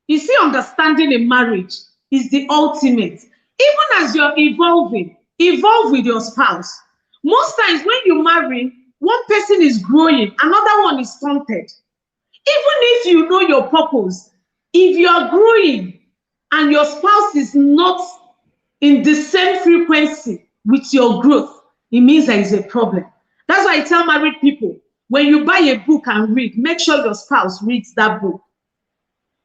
You see, understanding a marriage is the ultimate. Even as you're evolving, evolve with your spouse. Most times when you marry, one person is growing, another one is stunted. Even if you know your purpose, if you are growing and your spouse is not in the same frequency with your growth, it means there is a problem. That's why I tell married people, when you buy a book and read, make sure your spouse reads that book.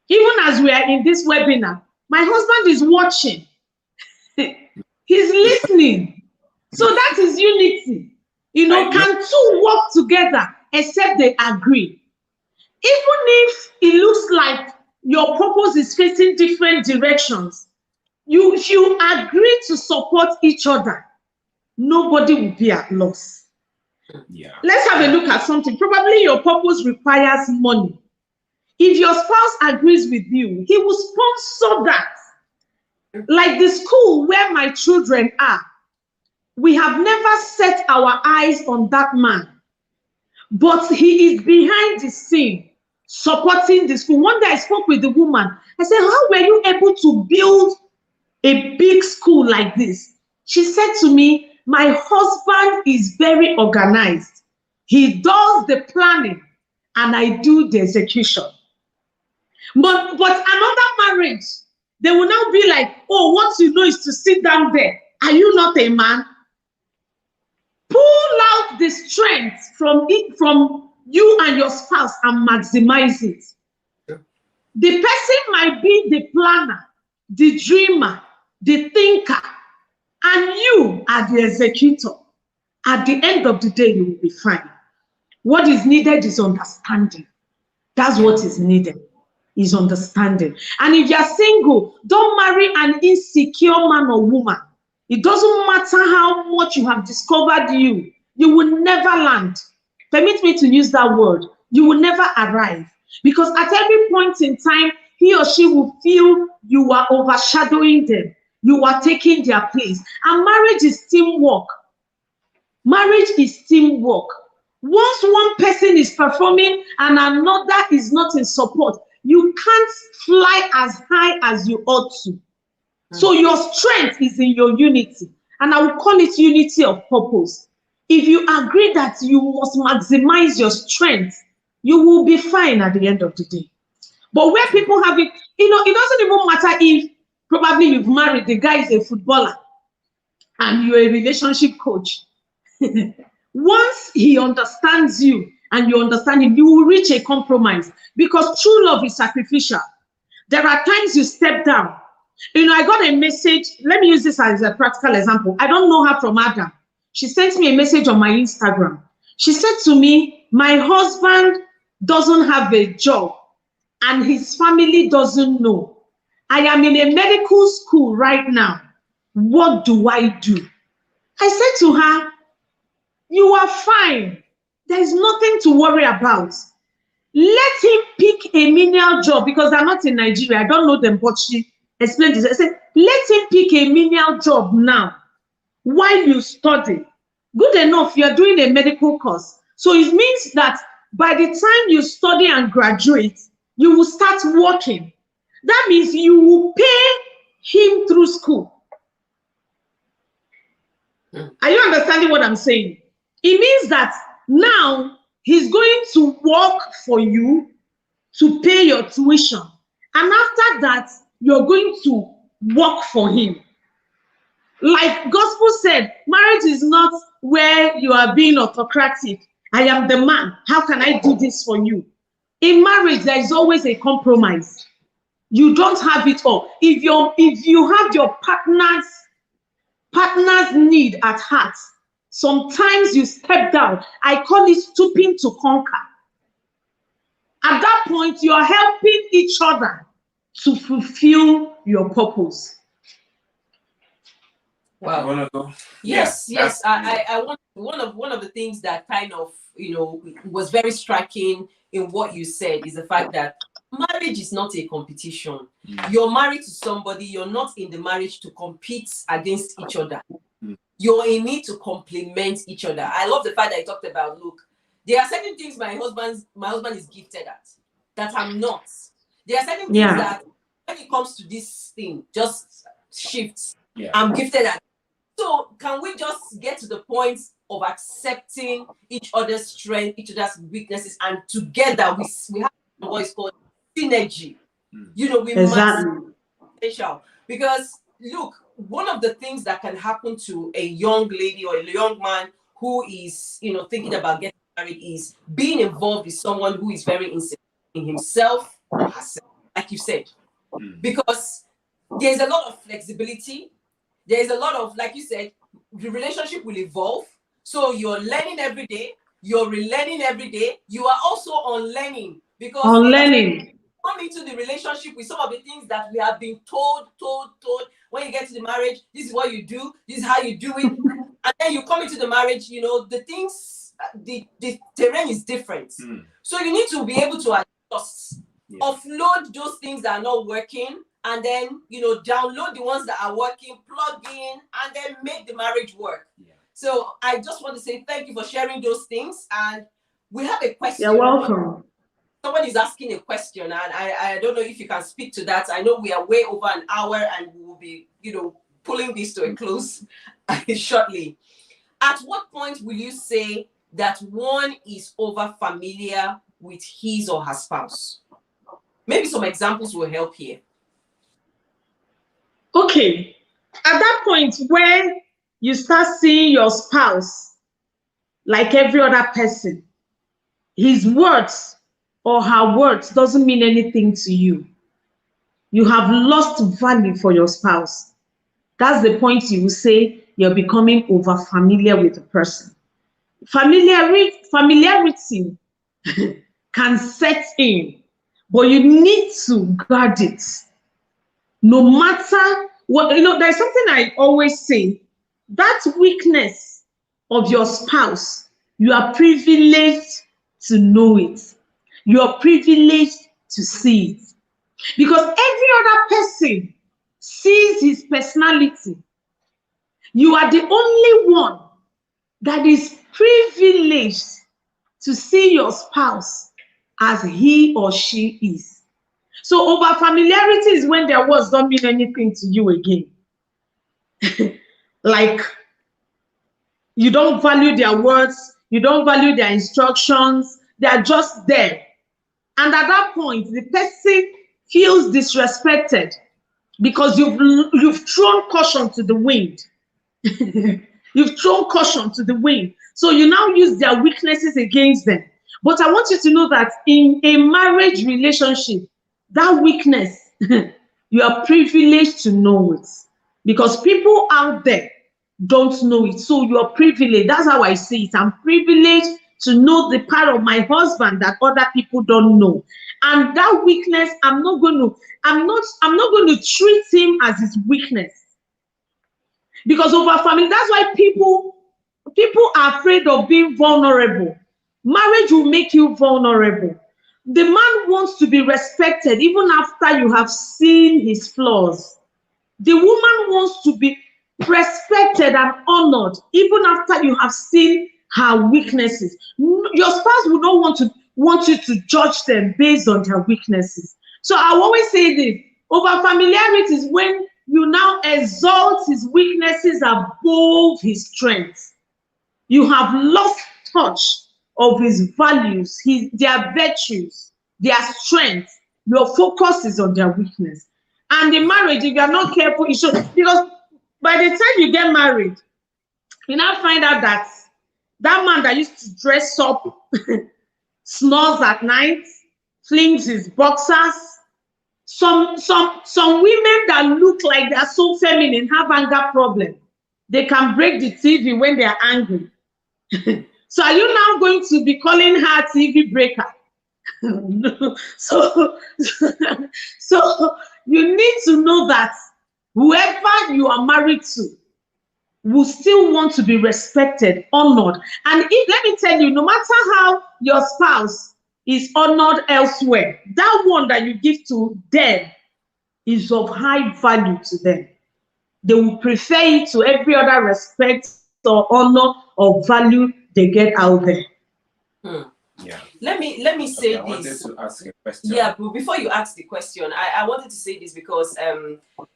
Even as we are in this webinar, my husband is watching. He's listening. So that is unity. You know, can two work together except they agree? Even if it looks like your purpose is facing different directions, you agree to support each other, nobody will be at loss. Yeah. Let's have a look at something. Probably your purpose requires money. If your spouse agrees with you, he will sponsor that. Like the school where my children are, we have never set our eyes on that man, but he is behind the scene supporting the school. One day I spoke with the woman. I said, how were you able to build a big school like this? She said to me, my husband is very organized. He does the planning and I do the execution. But another marriage, they will now be like, oh, what you know is to sit down there. Are you not a man? Pull out the strength from you and your spouse and maximize it. Yeah. The person might be the planner, the dreamer, the thinker, and you are the executor. At the end of the day, you will be fine. What is needed is understanding. That's what is needed, is understanding. And if you're single, don't marry an insecure man or woman. It doesn't matter how much you have discovered you will never land. Permit me to use that word. You will never arrive. Because at every point in time, he or she will feel you are overshadowing them. You are taking their place. And marriage is teamwork. Marriage is teamwork. Once one person is performing and another is not in support, you can't fly as high as you ought to. So your strength is in your unity. And I will call it unity of purpose. If you agree that you must maximize your strength, you will be fine at the end of the day. But where people have it, it doesn't even matter if probably you've married, the guy is a footballer and you're a relationship coach. Once he understands you and you understand him, you will reach a compromise, because true love is sacrificial. There are times you step down. I got a message. Let me use this as a practical example. I don't know her from Adam. She sent me a message on my Instagram. She said to me, my husband doesn't have a job and his family doesn't know. I am in a medical school right now. What do I do? I said to her, you are fine. There is nothing to worry about. Let him pick a menial job, because they're not in Nigeria. I don't know them, but explained this. I said, let him pick a menial job now while you study. Good enough, you're doing a medical course. So it means that by the time you study and graduate, you will start working. That means you will pay him through school. Are you understanding what I'm saying? It means that now he's going to work for you to pay your tuition. And after that, you're going to work for him. Like gospel said, marriage is not where you are being autocratic. I am the man. How can I do this for you? In marriage, there is always a compromise. You don't have it all. If you have your partner's need at heart, sometimes you step down. I call it stooping to conquer. At that point, you are helping each other to fulfill your purpose. Wow. You wanna go? Yes. I want one of the things that kind of was very striking in what you said is the fact that marriage is not a competition. You're married to somebody. You're not in the marriage to compete against each other. You're in it to complement each other. I love the fact that you talked about, look, there are certain things my husband is gifted at that I'm not. There are certain things that when it comes to this thing, just shifts. I'm gifted at. So can we just get to the point of accepting each other's strength, each other's weaknesses, and together we have what is called synergy. We exactly. potential. Because look, one of the things that can happen to a young lady or a young man who is thinking about getting married is being involved with someone who is very insecure in himself or herself, like you said. Because there's a lot of flexibility. There's a lot of, like you said, the relationship will evolve. So you're learning every day. You're relearning every day. You are also unlearning because come into the relationship with some of the things that we have been told. When you get to the marriage, this is what you do. This is how you do it. And then you come into the marriage, the things, the terrain is different. So you need to be able to adjust, offload those things that are not working, and then, download the ones that are working, plug in, and then make the marriage work. So I just want to say thank you for sharing those things. And we have a question. You're welcome. Someone is asking a question, and I don't know if you can speak to that. I know we are way over an hour, and we will be, pulling this to a close shortly. At what point will you say that one is over familiar with his or her spouse? Maybe some examples will help here. Okay, at that point where you start seeing your spouse like every other person, his words or her words doesn't mean anything to you. You have lost value for your spouse. That's the point you will say you're becoming over familiar with the person. Familiarity can set in, but you need to guard it. No matter what, there's something I always say, that weakness of your spouse, you are privileged to know it. You are privileged to see it. Because every other person sees his personality. You are the only one that is privileged to see your spouse as he or she is. So over familiarity is when their words don't mean anything to you again. Like, you don't value their words, you don't value their instructions, they are just there. And at that point, the person feels disrespected because you've thrown caution to the wind. You've thrown caution to the wind. So you now use their weaknesses against them. But I want you to know that in a marriage relationship, that weakness, you are privileged to know it. Because people out there don't know it. So you are privileged. That's how I see it. I'm privileged to know the part of my husband that other people don't know. And that weakness, I'm not going to treat him as his weakness. Because over family, that's why people are afraid of being vulnerable. Marriage will make you vulnerable. the man wants to be respected even after you have seen his flaws. The woman wants to be respected and honored even after you have seen her weaknesses. Your spouse will not want you to judge them based on their weaknesses. So I always say this: over familiarity is when you now exalt his weaknesses above his strengths. You have lost touch of his values, their virtues, their strength. Your focus is on their weakness. And in marriage, if you are not careful, it should, because by the time you get married, you now find out that that man that used to dress up, snores at night, flings his boxers. Some women that look like they are so feminine have anger problem. They can break the TV when they are angry. So are you now going to be calling her TV breaker? so so you need to know that whoever you are married to will still want to be respected, honored. And let me tell you, no matter how your spouse is honored elsewhere, that one that you give to them is of high value to them. They will prefer it to every other respect or honor or value they get out there. Yeah. Let me say I wanted this. to ask a question. Yeah, but before you ask the question, I wanted to say this because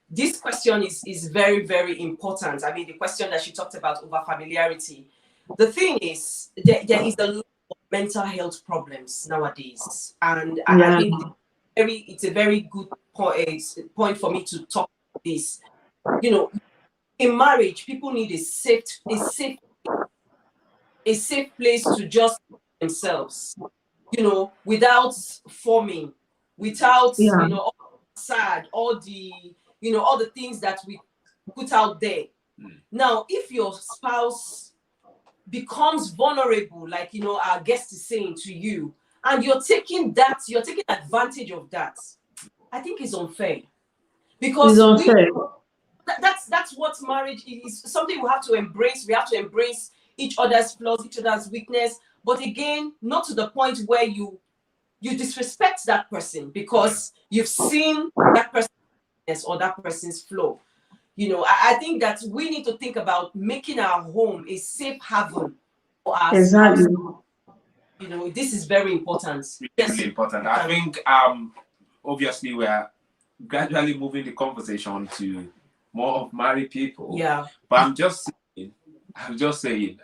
this question is very, very important. I mean, the question that she talked about over familiarity. The thing is, there is a lot of mental health problems nowadays, and I think it's a very good point for me to talk about this. You know, in marriage, people need a safe place to just themselves, you know, without forming, without all the sad, all the things that we put out there. Now, if your spouse becomes vulnerable, like our guest is saying to you, and you're taking advantage of that, I think it's unfair. Because that's what marriage is. Something we have to embrace. We have to embrace each other's flaws, each other's weakness, but again, not to the point where you disrespect that person because you've seen that person's weakness or that person's flaw. I think that we need to think about making our home a safe haven for our spouse. This is very important. Really important. I think obviously we are gradually moving the conversation to more of married people. Yeah. But I'm just saying,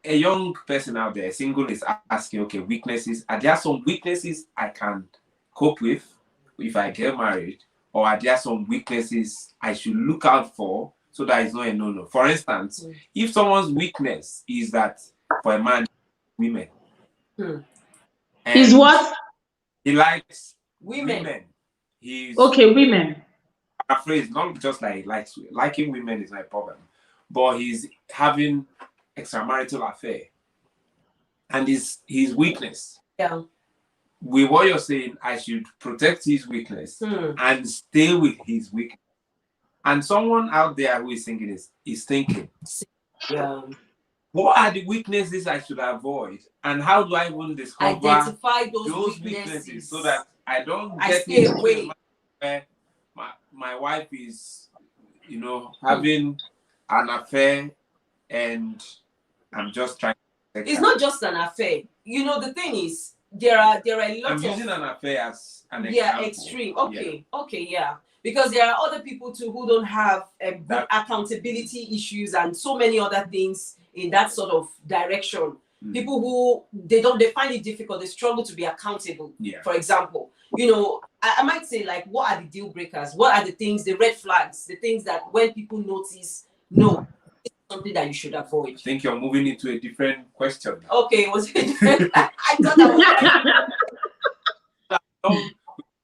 a young person out there, single, is asking, okay, weaknesses. Are there some weaknesses I can cope with if I get married? Or are there some weaknesses I should look out for so that it's not a no-no? For instance, if someone's weakness is that for a man, women. Is what? He likes women. He's women. I'm afraid it's not just like liking women is my problem, but he's having extramarital affair, and his weakness. Yeah. With what you're saying, I should protect his weakness and stay with his weakness. And someone out there who is thinking is thinking, what are the weaknesses I should avoid, and how do I even discover identify those weaknesses so that I don't get into where my wife is, having an affair, and I'm just trying to it's not just an affair. The thing is, there are a lot I'm using an affair as an example. Yeah, extreme. Okay, yeah. Because there are other people too who don't have good accountability issues and so many other things in that sort of direction. People who they find it difficult, they struggle to be accountable. For example, I might say, like, what are the deal breakers? What are the things, the red flags, the things that when people notice, no, it's something that you should avoid? I think you're moving into a different question. Okay, was it different? I thought that was don't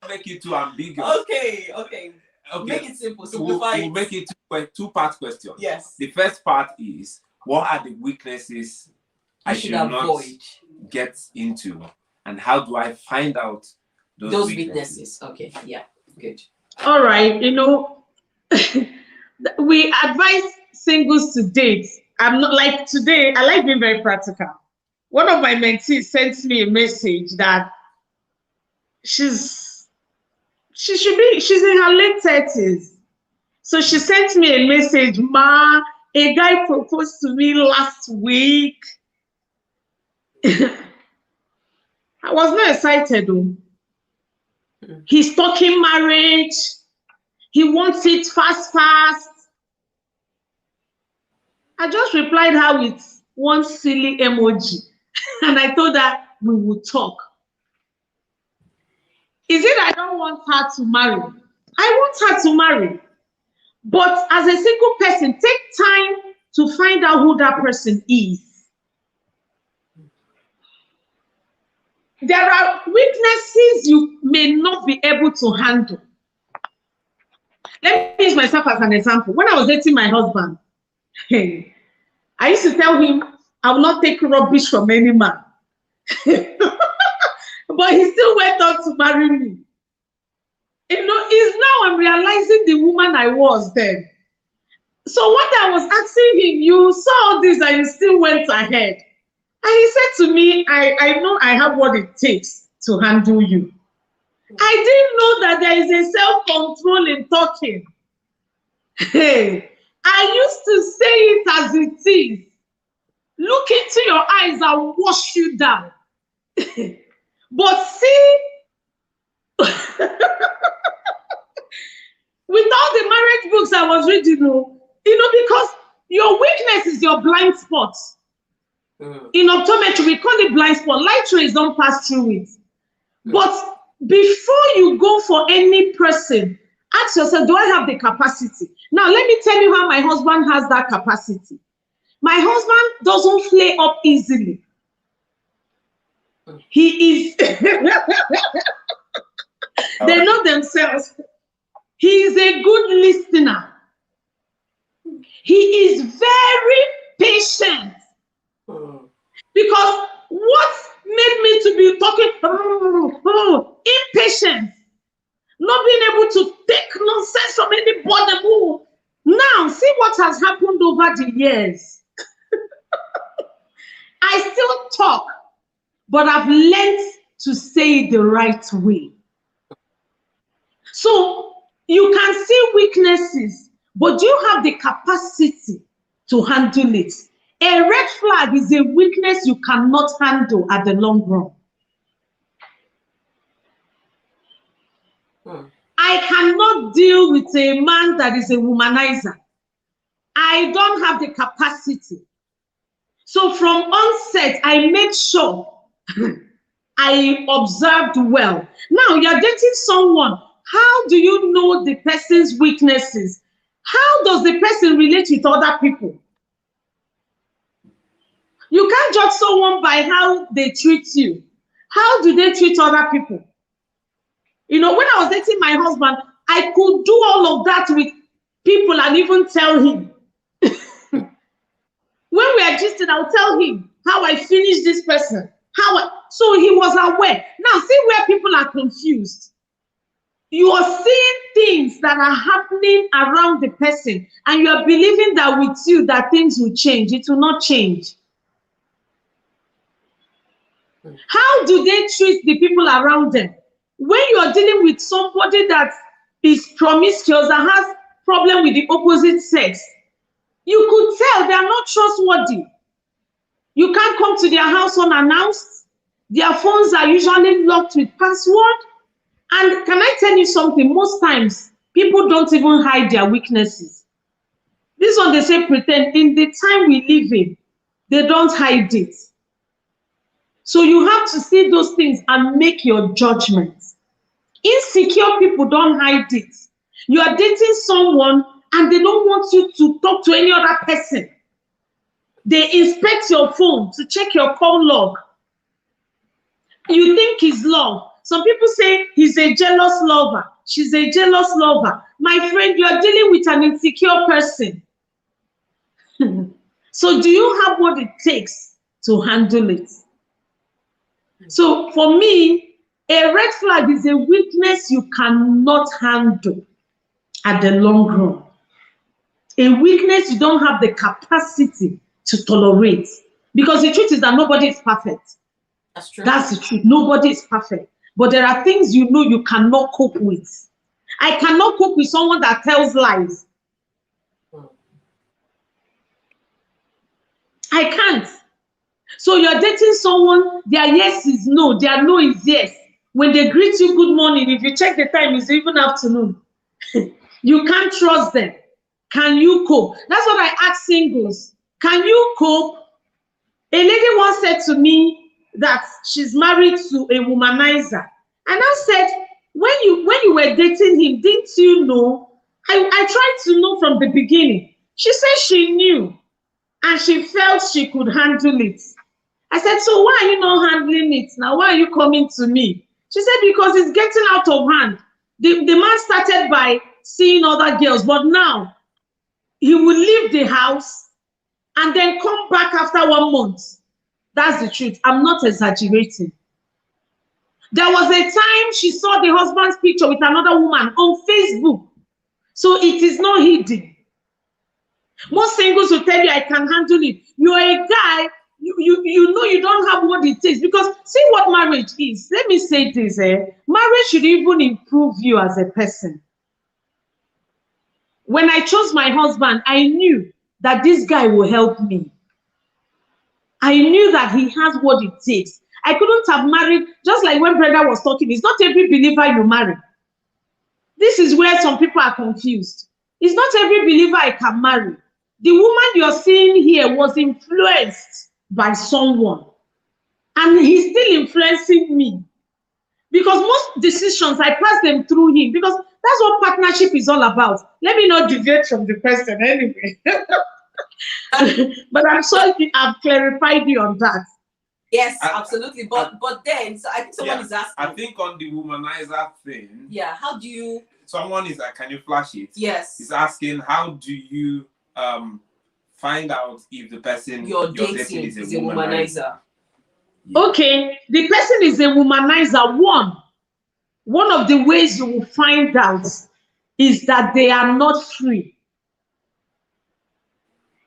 make it too ambiguous. Okay. Make it simple. Simplify we'll make it a two-part question. Yes. The first part is, what are the weaknesses I should not get into, and how do I find out those weaknesses? Okay, yeah, good. All right, we advise singles to date. I'm not like today. I like being very practical. one of my mentees sent me a message that she's in her late 30s. So she sent me a message, Ma, a guy proposed to me last week. I was not excited though. He's talking marriage. He wants it fast, fast. I just replied her with one silly emoji. And I told her we would talk. Is it I don't want her to marry? I want her to marry. But as a single person, take time to find out who that person is. There are weaknesses you may not be able to handle. Let me use myself as an example. When I was dating my husband, I used to tell him, I will not take rubbish from any man. But he still went on to marry me. It's now I'm realizing the woman I was then. So what I was asking him, you saw all this and you still went ahead. And he said to me, I know I have what it takes to handle you. I didn't know that there is a self-control in talking. Hey, I used to say it as it is. Look into your eyes and wash you down. But see, with all the marriage books I was reading, because your weakness is your blind spot. In optometry, we call it blind spot. Light rays don't pass through it. But before you go for any person, ask yourself, do I have the capacity? Now, let me tell you how my husband has that capacity. My husband doesn't flare up easily. He is, they know themselves. He is a good listener. He is very patient. Because what made me to be talking impatient, not being able to take nonsense from anybody. Now, see what has happened over the years. I still talk, but I've learned to say it the right way. So you can see weaknesses, but do you have the capacity to handle it? A red flag is a weakness you cannot handle at the long run. I cannot deal with a man that is a womanizer. I don't have the capacity. So from onset, I made sure I observed well. Now you're dating someone. How do you know the person's weaknesses? How does the person relate with other people? You can't judge someone by how they treat you. How do they treat other people? When I was dating my husband, I could do all of that with people and even tell him. When we are gisting, I'll tell him how I finished this person. So he was aware. Now, see where people are confused. You are seeing things that are happening around the person, and you are believing that with you that things will change. It will not change. How do they treat the people around them? When you are dealing with somebody that is promiscuous and has problem with the opposite sex, you could tell they are not trustworthy. You can't come to their house unannounced. Their phones are usually locked with password. And can I tell you something? Most times, people don't even hide their weaknesses. This one they say pretend. In the time we live in, they don't hide it. So you have to see those things and make your judgments. Insecure people don't hide it. You are dating someone and they don't want you to talk to any other person. They inspect your phone to check your call log. You think it's love. Some people say he's a jealous lover. She's a jealous lover. My friend, you are dealing with an insecure person. So do you have what it takes to handle it? So for me, a red flag is a weakness you cannot handle at the long run. A weakness you don't have the capacity to tolerate. Because the truth is that nobody is perfect. That's true. That's the truth. Nobody is perfect. But there are things you know you cannot cope with. I cannot cope with someone that tells lies. I can't. So you're dating someone, their yes is no, their no is yes. When they greet you good morning, if you check the time, it's even afternoon. You can't trust them. Can you cope? That's what I ask singles. Can you cope? A lady once said to me that she's married to a womanizer. And I said, when you were dating him, didn't you know? I tried to know from the beginning. She said she knew and she felt she could handle it. I said, so why are you not handling it now? Why are you coming to me? She said, because it's getting out of hand. The man started by seeing other girls, but now he will leave the house and then come back after 1 month. That's the truth. I'm not exaggerating. There was a time she saw the husband's picture with another woman on Facebook. So it is not hidden. Most singles will tell you, I can handle it. You're a guy, you know you don't have what it takes. Because see what marriage is. Let me say this. Marriage should even improve you as a person. When I chose my husband, I knew that this guy will help me. I knew that he has what it takes. I couldn't have married, just like when Brenda was talking, it's not every believer you marry. This is where some people are confused. It's not every believer I can marry. The woman you're seeing here was influenced by someone. And he's still influencing me. Because most decisions, I pass them through him. Because that's what partnership is all about. Let me not deviate from the question anyway. But I'm sorry I've clarified you on that. Yes, absolutely. But then, so I think someone is asking. I think on the womanizer thing. Yeah, how do you? Someone is like, can you flash it? Yes. He's asking, how do you find out if the person you're dating is a womanizer? Yeah. Okay, the person is a womanizer. One of the ways you will find out is that they are not free.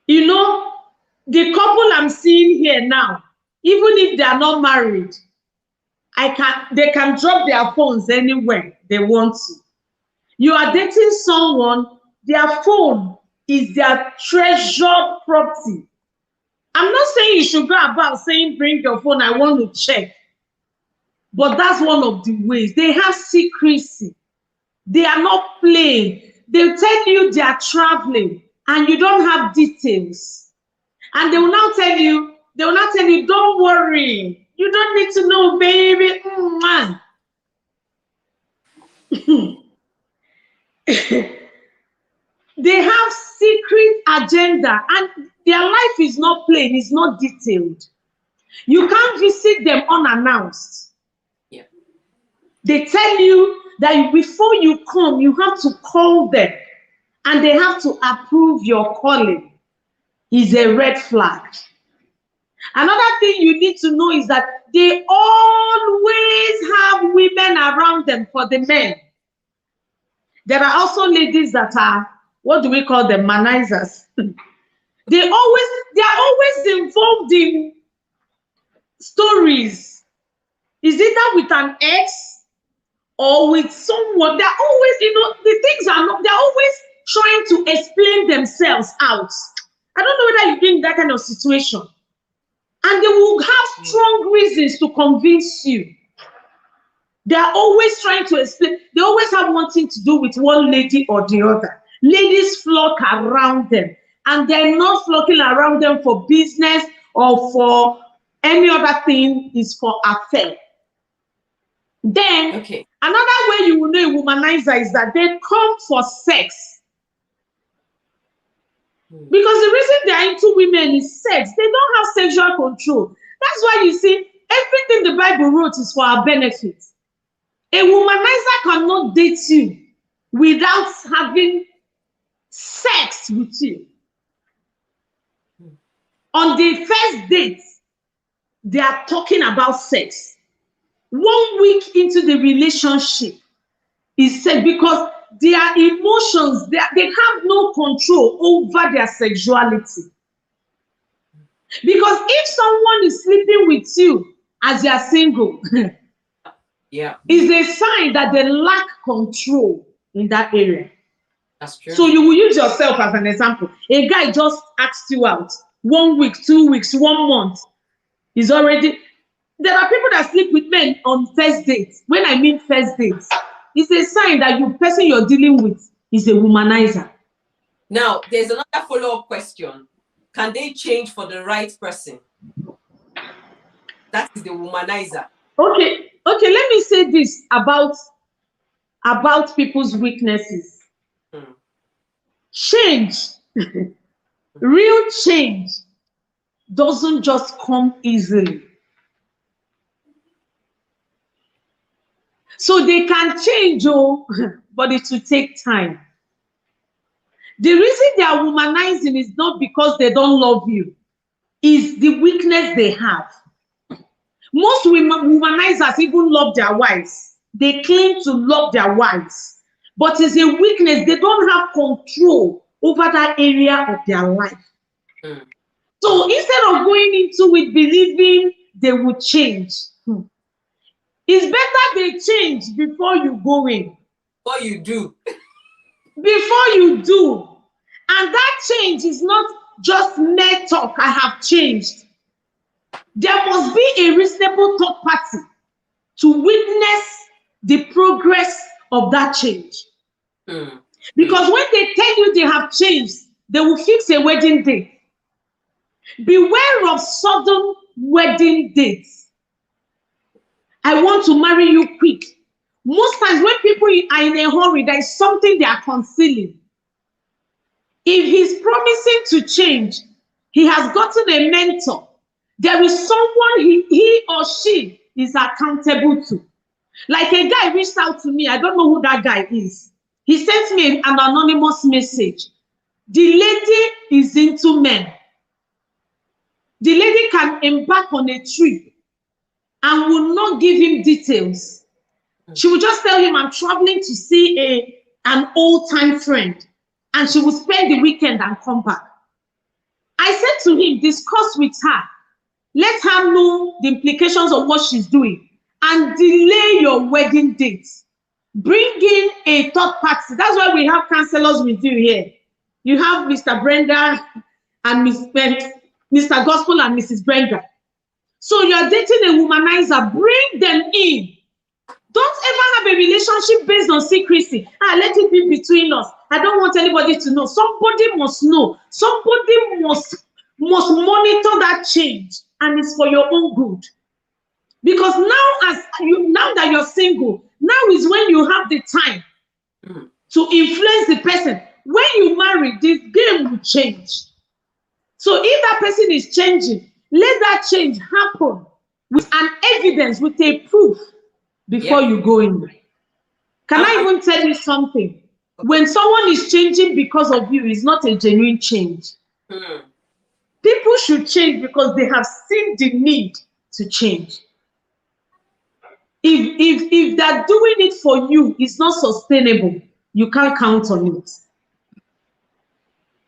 You know, the couple I'm seeing here now, even if they are not married, they can drop their phones anywhere they want to. You are dating someone, their phone is their treasured property. I'm not saying you should go about saying, bring your phone, I want to check. But that's one of the ways. They have secrecy. They are not playing. They'll tell you they are traveling and you don't have details. And they will now tell you, don't worry. You don't need to know, baby. They have secret agenda and their life is not plain, it's not detailed. You can't visit them unannounced. Yeah. They tell you that before you come, you have to call them and they have to approve your calling. Is a red flag. Another thing you need to know is that they always have women around them for the men. There are also ladies that are, what do we call them, manizers. They are always involved in stories. Is it that with an ex or with someone? They're always, the things are not, they're always trying to explain themselves out. I don't know whether you've been in that kind of situation. And they will have strong reasons to convince you. They are always trying to explain. They always have one thing to do with one lady or the other. Ladies flock around them. And they're not flocking around them for business or for any other thing. Is for affair. Then, another way you will know a womanizer is that they come for sex. Because the reason they are into women is sex. They don't have sexual control. That's why you see, everything the Bible wrote is for our benefit. A womanizer cannot date you without having sex with you. On the first date, they are talking about sex. 1 week into the relationship is sex, because their emotions, they have no control over their sexuality. Because if someone is sleeping with you as you are single, Yeah, is a sign that they lack control in that area. that's true. So you will use yourself as an example. A guy just asked you out 1 week, 2 weeks, 1 month. He's already. There are people that sleep with men on first dates. When I mean first dates, it's a sign that the person you're dealing with is a womanizer. Now, there's another follow-up question. Can they change for the right person? That is the womanizer. Okay, let me say this about people's weaknesses. Change, real change doesn't just come easily. So they can change, but it will take time. The reason they are womanizing is not because they don't love you, it's the weakness they have. Most womanizers even love their wives. They claim to love their wives, but it's a weakness. They don't have control over that area of their life. So instead of going into it believing they will change, it's better they change before you go in. Before you do. Before you do. And that change is not just mere talk, I have changed. There must be a reasonable third party to witness the progress of that change. Because when they tell you they have changed, they will fix a wedding date. Beware of sudden wedding dates. I want to marry you quick. Most times when people are in a hurry, there is something they are concealing. If he's promising to change, he has gotten a mentor. There is someone he or she is accountable to. Like a guy reached out to me, I don't know who that guy is. He sent me an anonymous message. The lady is into men. The lady can embark on a trip and will not give him details. She will just tell him, I'm traveling to see an old-time friend, and she will spend the weekend and come back. I said to him, discuss with her. Let her know the implications of what she's doing and delay your wedding date. Bring in a third party. That's why we have counselors with you here. You have Mr. Brenda and Mr. Gospel and Mrs. Brenda. So you're dating a womanizer, bring them in. Don't ever have a relationship based on secrecy. Let it be between us. I don't want anybody to know. Somebody must know. Somebody must monitor that change, and it's for your own good. Because now that you're single, now is when you have the time to influence the person. When you marry, this game will change. So if that person is changing, let that change happen with an evidence, with a proof before you go in. Can I even tell you something? When someone is changing because of you, it's not a genuine change. People should change because they have seen the need to change. If they're doing it for you, it's not sustainable. You can't count on it.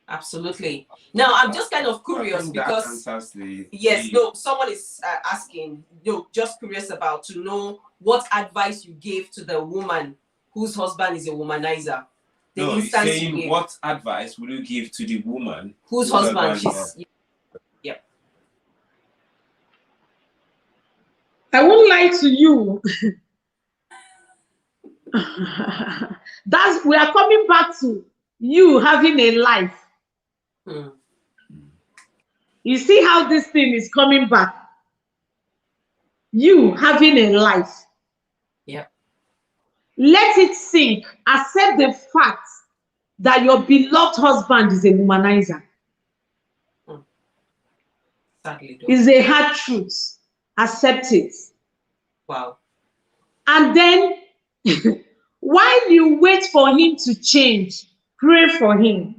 Absolutely. Now, I'm just kind of curious because someone is asking, just curious about to know what advice you gave to the woman whose husband is a womanizer. He's saying, what advice will you give to the woman whose husband she's? Yeah. I won't lie to you. We are coming back to you having a life. You see how this thing is coming back. You having a life. Yeah. Let it sink. Accept the fact that your beloved husband is a womanizer. It's a hard truth. Accept it. Wow. And then, while you wait for him to change, pray for him.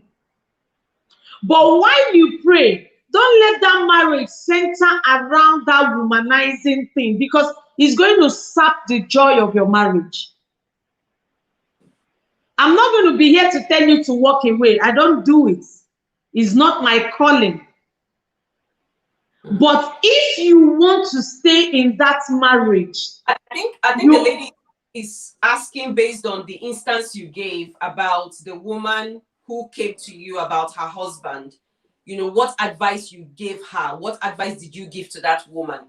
But while you pray, don't let that marriage center around that womanizing thing, because it's going to sap the joy of your marriage. I'm not going to be here to tell you to walk away. I don't do it. It's not my calling. But if you want to stay in that marriage, I think the lady is asking based on the instance you gave about the woman who came to you about her husband. You know, what advice you gave her? What advice did you give to that woman?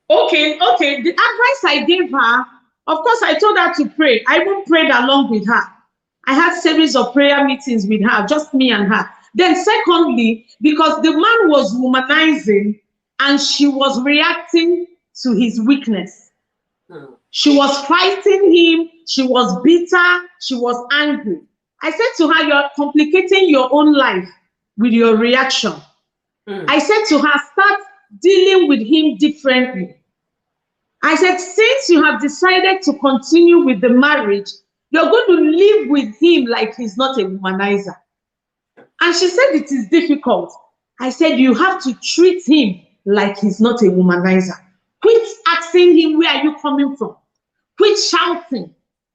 Okay. The advice I gave her, of course, I told her to pray. I even prayed along with her. I had series of prayer meetings with her, just me and her. Then secondly, because the man was womanizing and she was reacting to his weakness. She was fighting him. She was bitter. She was angry. I said to her, you're complicating your own life with your reaction. I said to her, start dealing with him differently. I said, since you have decided to continue with the marriage, you're going to live with him like he's not a womanizer. And she said it is difficult. I said, you have to treat him like he's not a womanizer. Quit asking him, where are you coming from? Quit shouting.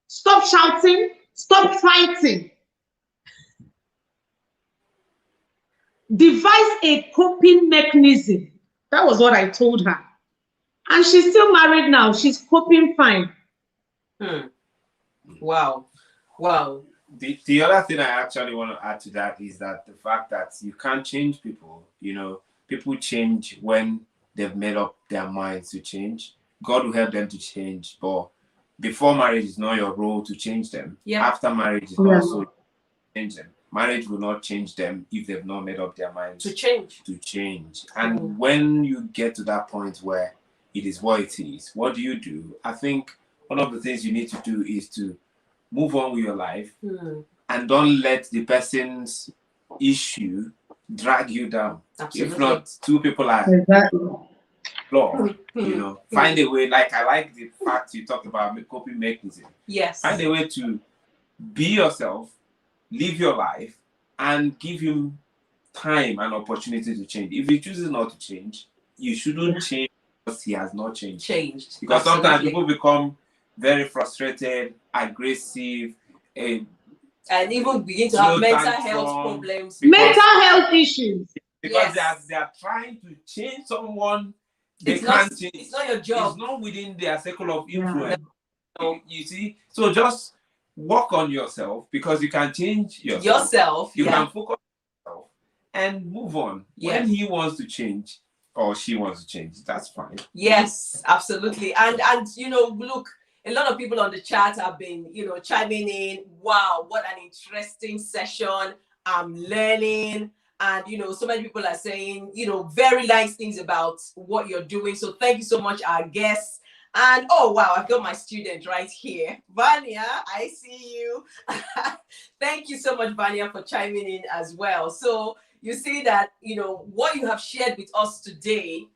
Stop shouting. Stop fighting. Devise a coping mechanism. That was what I told her. And she's still married now. She's coping fine. Wow. The other thing I actually want to add to that is that the fact that you can't change people. You know, people change when they've made up their minds to change. God will help them to change, but before marriage is not your role to change them. Yeah. After marriage is also to change them. Marriage will not change them if they've not made up their minds to change. And when you get to that point where it is what it is, what do you do? I think one of the things you need to do is to move on with your life and don't let the person's issue drag you down. Absolutely. If not, two people are flawed. You know, find a way. Like, I like the fact you talked about coping mechanism. Yes. Find a way to be yourself, live your life, and give him time and opportunity to change. If he chooses not to change, you shouldn't change because he has not changed. Because sometimes people become very frustrated, aggressive, and even begin to have mental health problems. Mental health issues. Because they are trying to change someone they can't change. It's not your job. It's not within their circle of influence. So, you see? So just work on yourself, because you can change yourself. You can focus on yourself and move on. When he wants to change or she wants to change, that's fine. Yes, absolutely. And you know, look, a lot of people on the chat have been, you know, chiming in. Wow, what an interesting session. I'm learning. And, you know, so many people are saying, you know, very nice things about what you're doing. So thank you so much, our guests. And, oh, wow, I've got my student right here. Vanya, I see you. Thank you so much, Vanya, for chiming in as well. So you see that, you know, what you have shared with us today,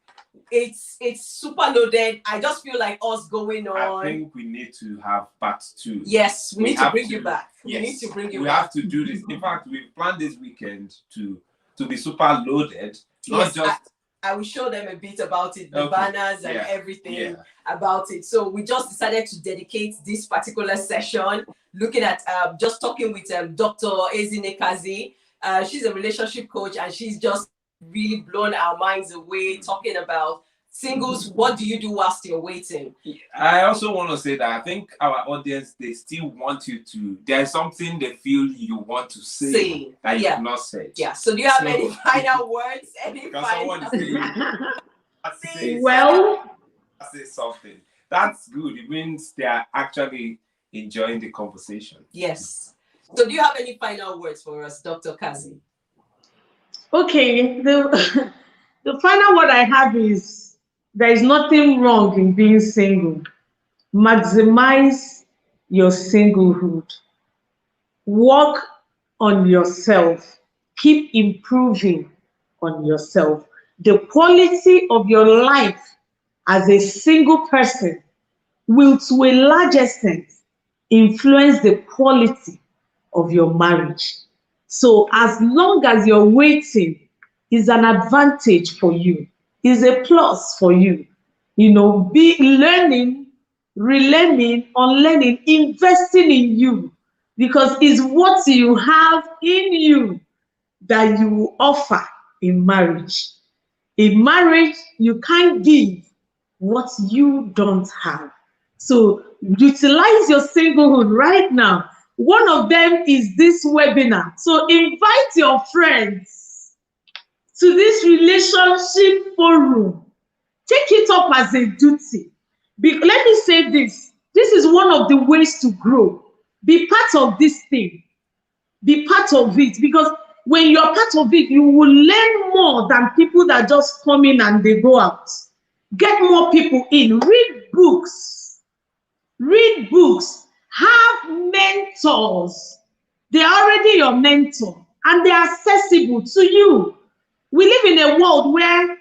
it's super loaded. I just feel like us going on. I think we need to have part 2. Yes, we need to bring you back. Yes, we need to bring you back. We have to do this. In fact, we've planned this weekend to be super loaded. Not just. I will show them a bit about it, the banners and everything about it. So we just decided to dedicate this particular session looking at just talking with Dr. Ezine Kazi. She's a relationship coach, and she's just really blown our minds away talking about singles. What do you do whilst you're waiting? I also want to say that I think our audience, they still want you to, there's something they feel you want to say that you have not said. Yeah. So do you have any final words? Say something. That's good. It means they are actually enjoying the conversation. Yes. So do you have any final words for us, Dr. Kazi? Okay. The final word I have is, there is nothing wrong in being single. Maximize your singlehood. Work on yourself. Keep improving on yourself. The quality of your life as a single person will, to a large extent, influence the quality of your marriage. So as long as you're waiting, is an advantage for you, is a plus for you. You know, be learning, relearning, unlearning, investing in you, because it's what you have in you that you offer in marriage. In marriage, you can't give what you don't have. So utilize your singlehood right now. One of them is this webinar. So invite your friends to this relationship forum. Take it up as a duty. Let me say this. This is one of the ways to grow. Be part of this thing. Be part of it, because when you're part of it, you will learn more than people that just come in and they go out. Get more people in. Read books. Read books. Have mentors. They're already your mentor and they're accessible to you. We live in a world where,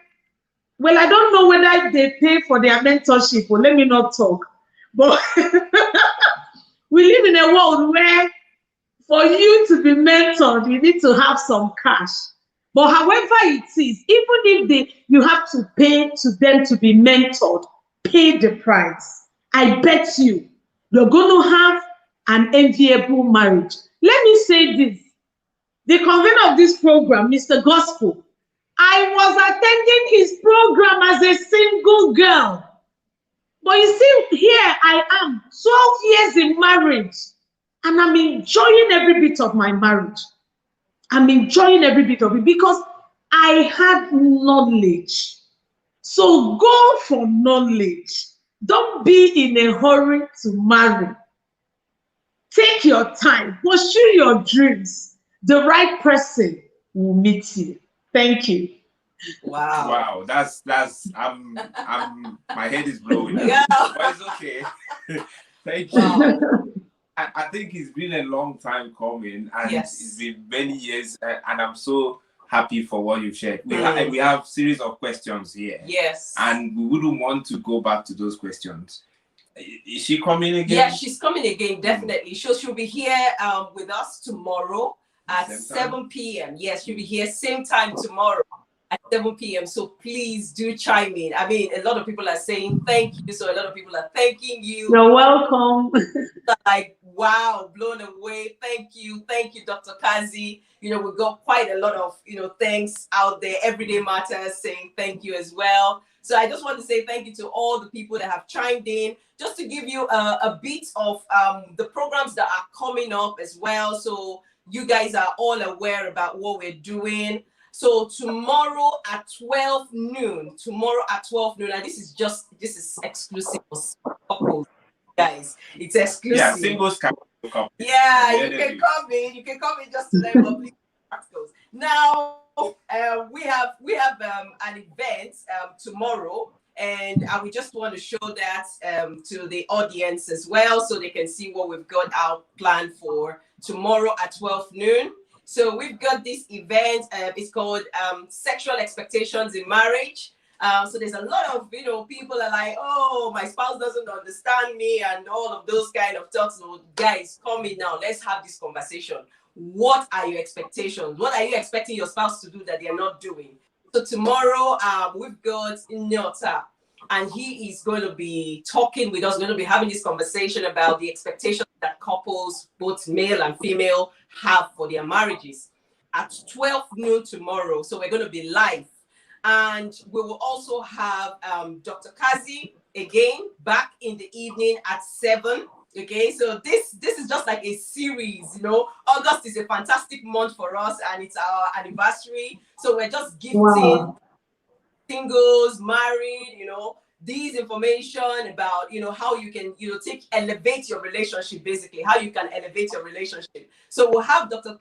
well, I don't know whether they pay for their mentorship, or let me not talk. But we live in a world where for you to be mentored, you need to have some cash. But however it is, even if you have to pay to them to be mentored, pay the price. I bet you're going to have an enviable marriage. Let me say this. The convener of this program, Mr. Gospel, I was attending his program as a single girl. But you see, here I am, 12 years in marriage, and I'm enjoying every bit of my marriage. I'm enjoying every bit of it because I had knowledge. So go for knowledge. Don't be in a hurry to marry. Take your time, pursue your dreams. The right person will meet you. Thank you. Wow, that's my head is blowing. Yeah. But it's okay. Thank you. I think it's been a long time coming, and it's been many years, and I'm so happy for what you've shared. We have series of questions here. Yes. And we wouldn't want to go back to those questions. Is she coming again? Yeah, she's coming again, definitely. She'll be here with us tomorrow at 7 p.m. Yes, she'll be here same time tomorrow at 7 p.m. So please do chime in. I mean, a lot of people are saying thank you. So a lot of people are thanking you. You're welcome. Like, wow, blown away. Thank you, Dr. Kazi. We got quite a lot of, thanks out there. Everyday Matters saying thank you as well. So I just want to say thank you to all the people that have chimed in, just to give you a bit of the programs that are coming up as well. So you guys are all aware about what we're doing. So tomorrow at 12 noon, and this is exclusive for couples, guys. It's exclusive. Yeah, singles can come. Yeah, you can come in. You can come in just to let me now. We have an event tomorrow, and we just want to show that to the audience as well, so they can see what we've got out planned for tomorrow at 12 noon. So we've got this event. It's called Sexual Expectations in Marriage. So there's a lot of people are like, oh, my spouse doesn't understand me, and all of those kind of talks. So guys, come in now. Let's have this conversation. What are your expectations? What are you expecting your spouse to do that they're not doing? So tomorrow, we've got Nyota, and he is going to be talking with us. We're going to be having this conversation about the expectations that couples, both male and female, have for their marriages at 12 noon tomorrow. So we're going to be live. And we will also have Dr. Kazi again back in the evening at 7. Okay, so this is just like a series. August is a fantastic month for us, and it's our anniversary. So we're just gifting singles, married, these information about how you can elevate your relationship, basically how you can elevate your relationship. So we'll have Dr.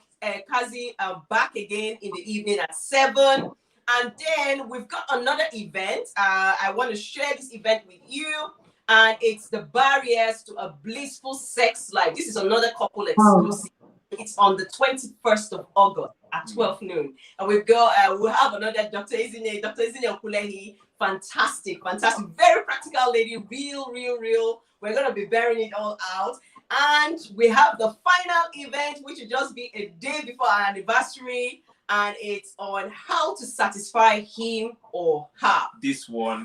Kazi back again in the evening at 7. And then we've got another event. I want to share this event with you. And it's the barriers to a blissful sex life. This is another couple exclusive. It's on the 21st of August at 12 noon. And we'll have another Dr. Izine Okulehi. Fantastic, very practical lady, real. We're going to be bearing it all out. And we have the final event, which will just be a day before our anniversary. And it's on how to satisfy him or her. This one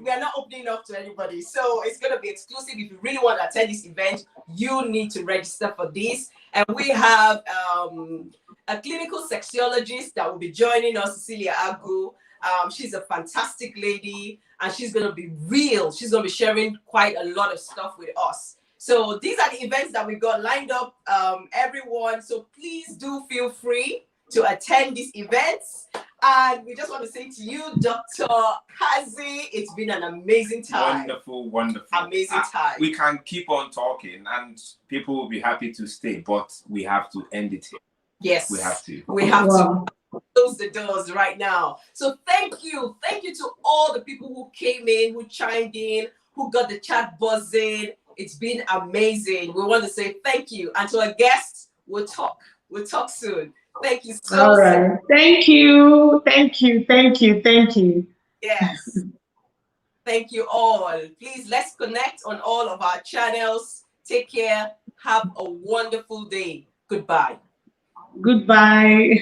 we are not opening up to anybody, so it's going to be exclusive. If you really want to attend this event, you need to register for this. And we have a clinical sexologist that will be joining us, Cecilia Agu. She's a fantastic lady, and she's going to be real. She's going to be sharing quite a lot of stuff with us. So these are the events that we got lined up, everyone. So please do feel free to attend these events. And we just want to say to you, Dr. Kazi, it's been an amazing time. Wonderful, wonderful. Amazing time. We can keep on talking and people will be happy to stay, but we have to end it here. Yes. We have to. We have to close the doors right now. So thank you. Thank you to all the people who came in, who chimed in, who got the chat buzzing. It's been amazing. We want to say thank you. And to our guests, we'll talk. We'll talk soon. Thank you so much. All right. Thank you. Thank you. Thank you. Thank you. Yes. Thank you all. Please, let's connect on all of our channels. Take care. Have a wonderful day. Goodbye. Goodbye.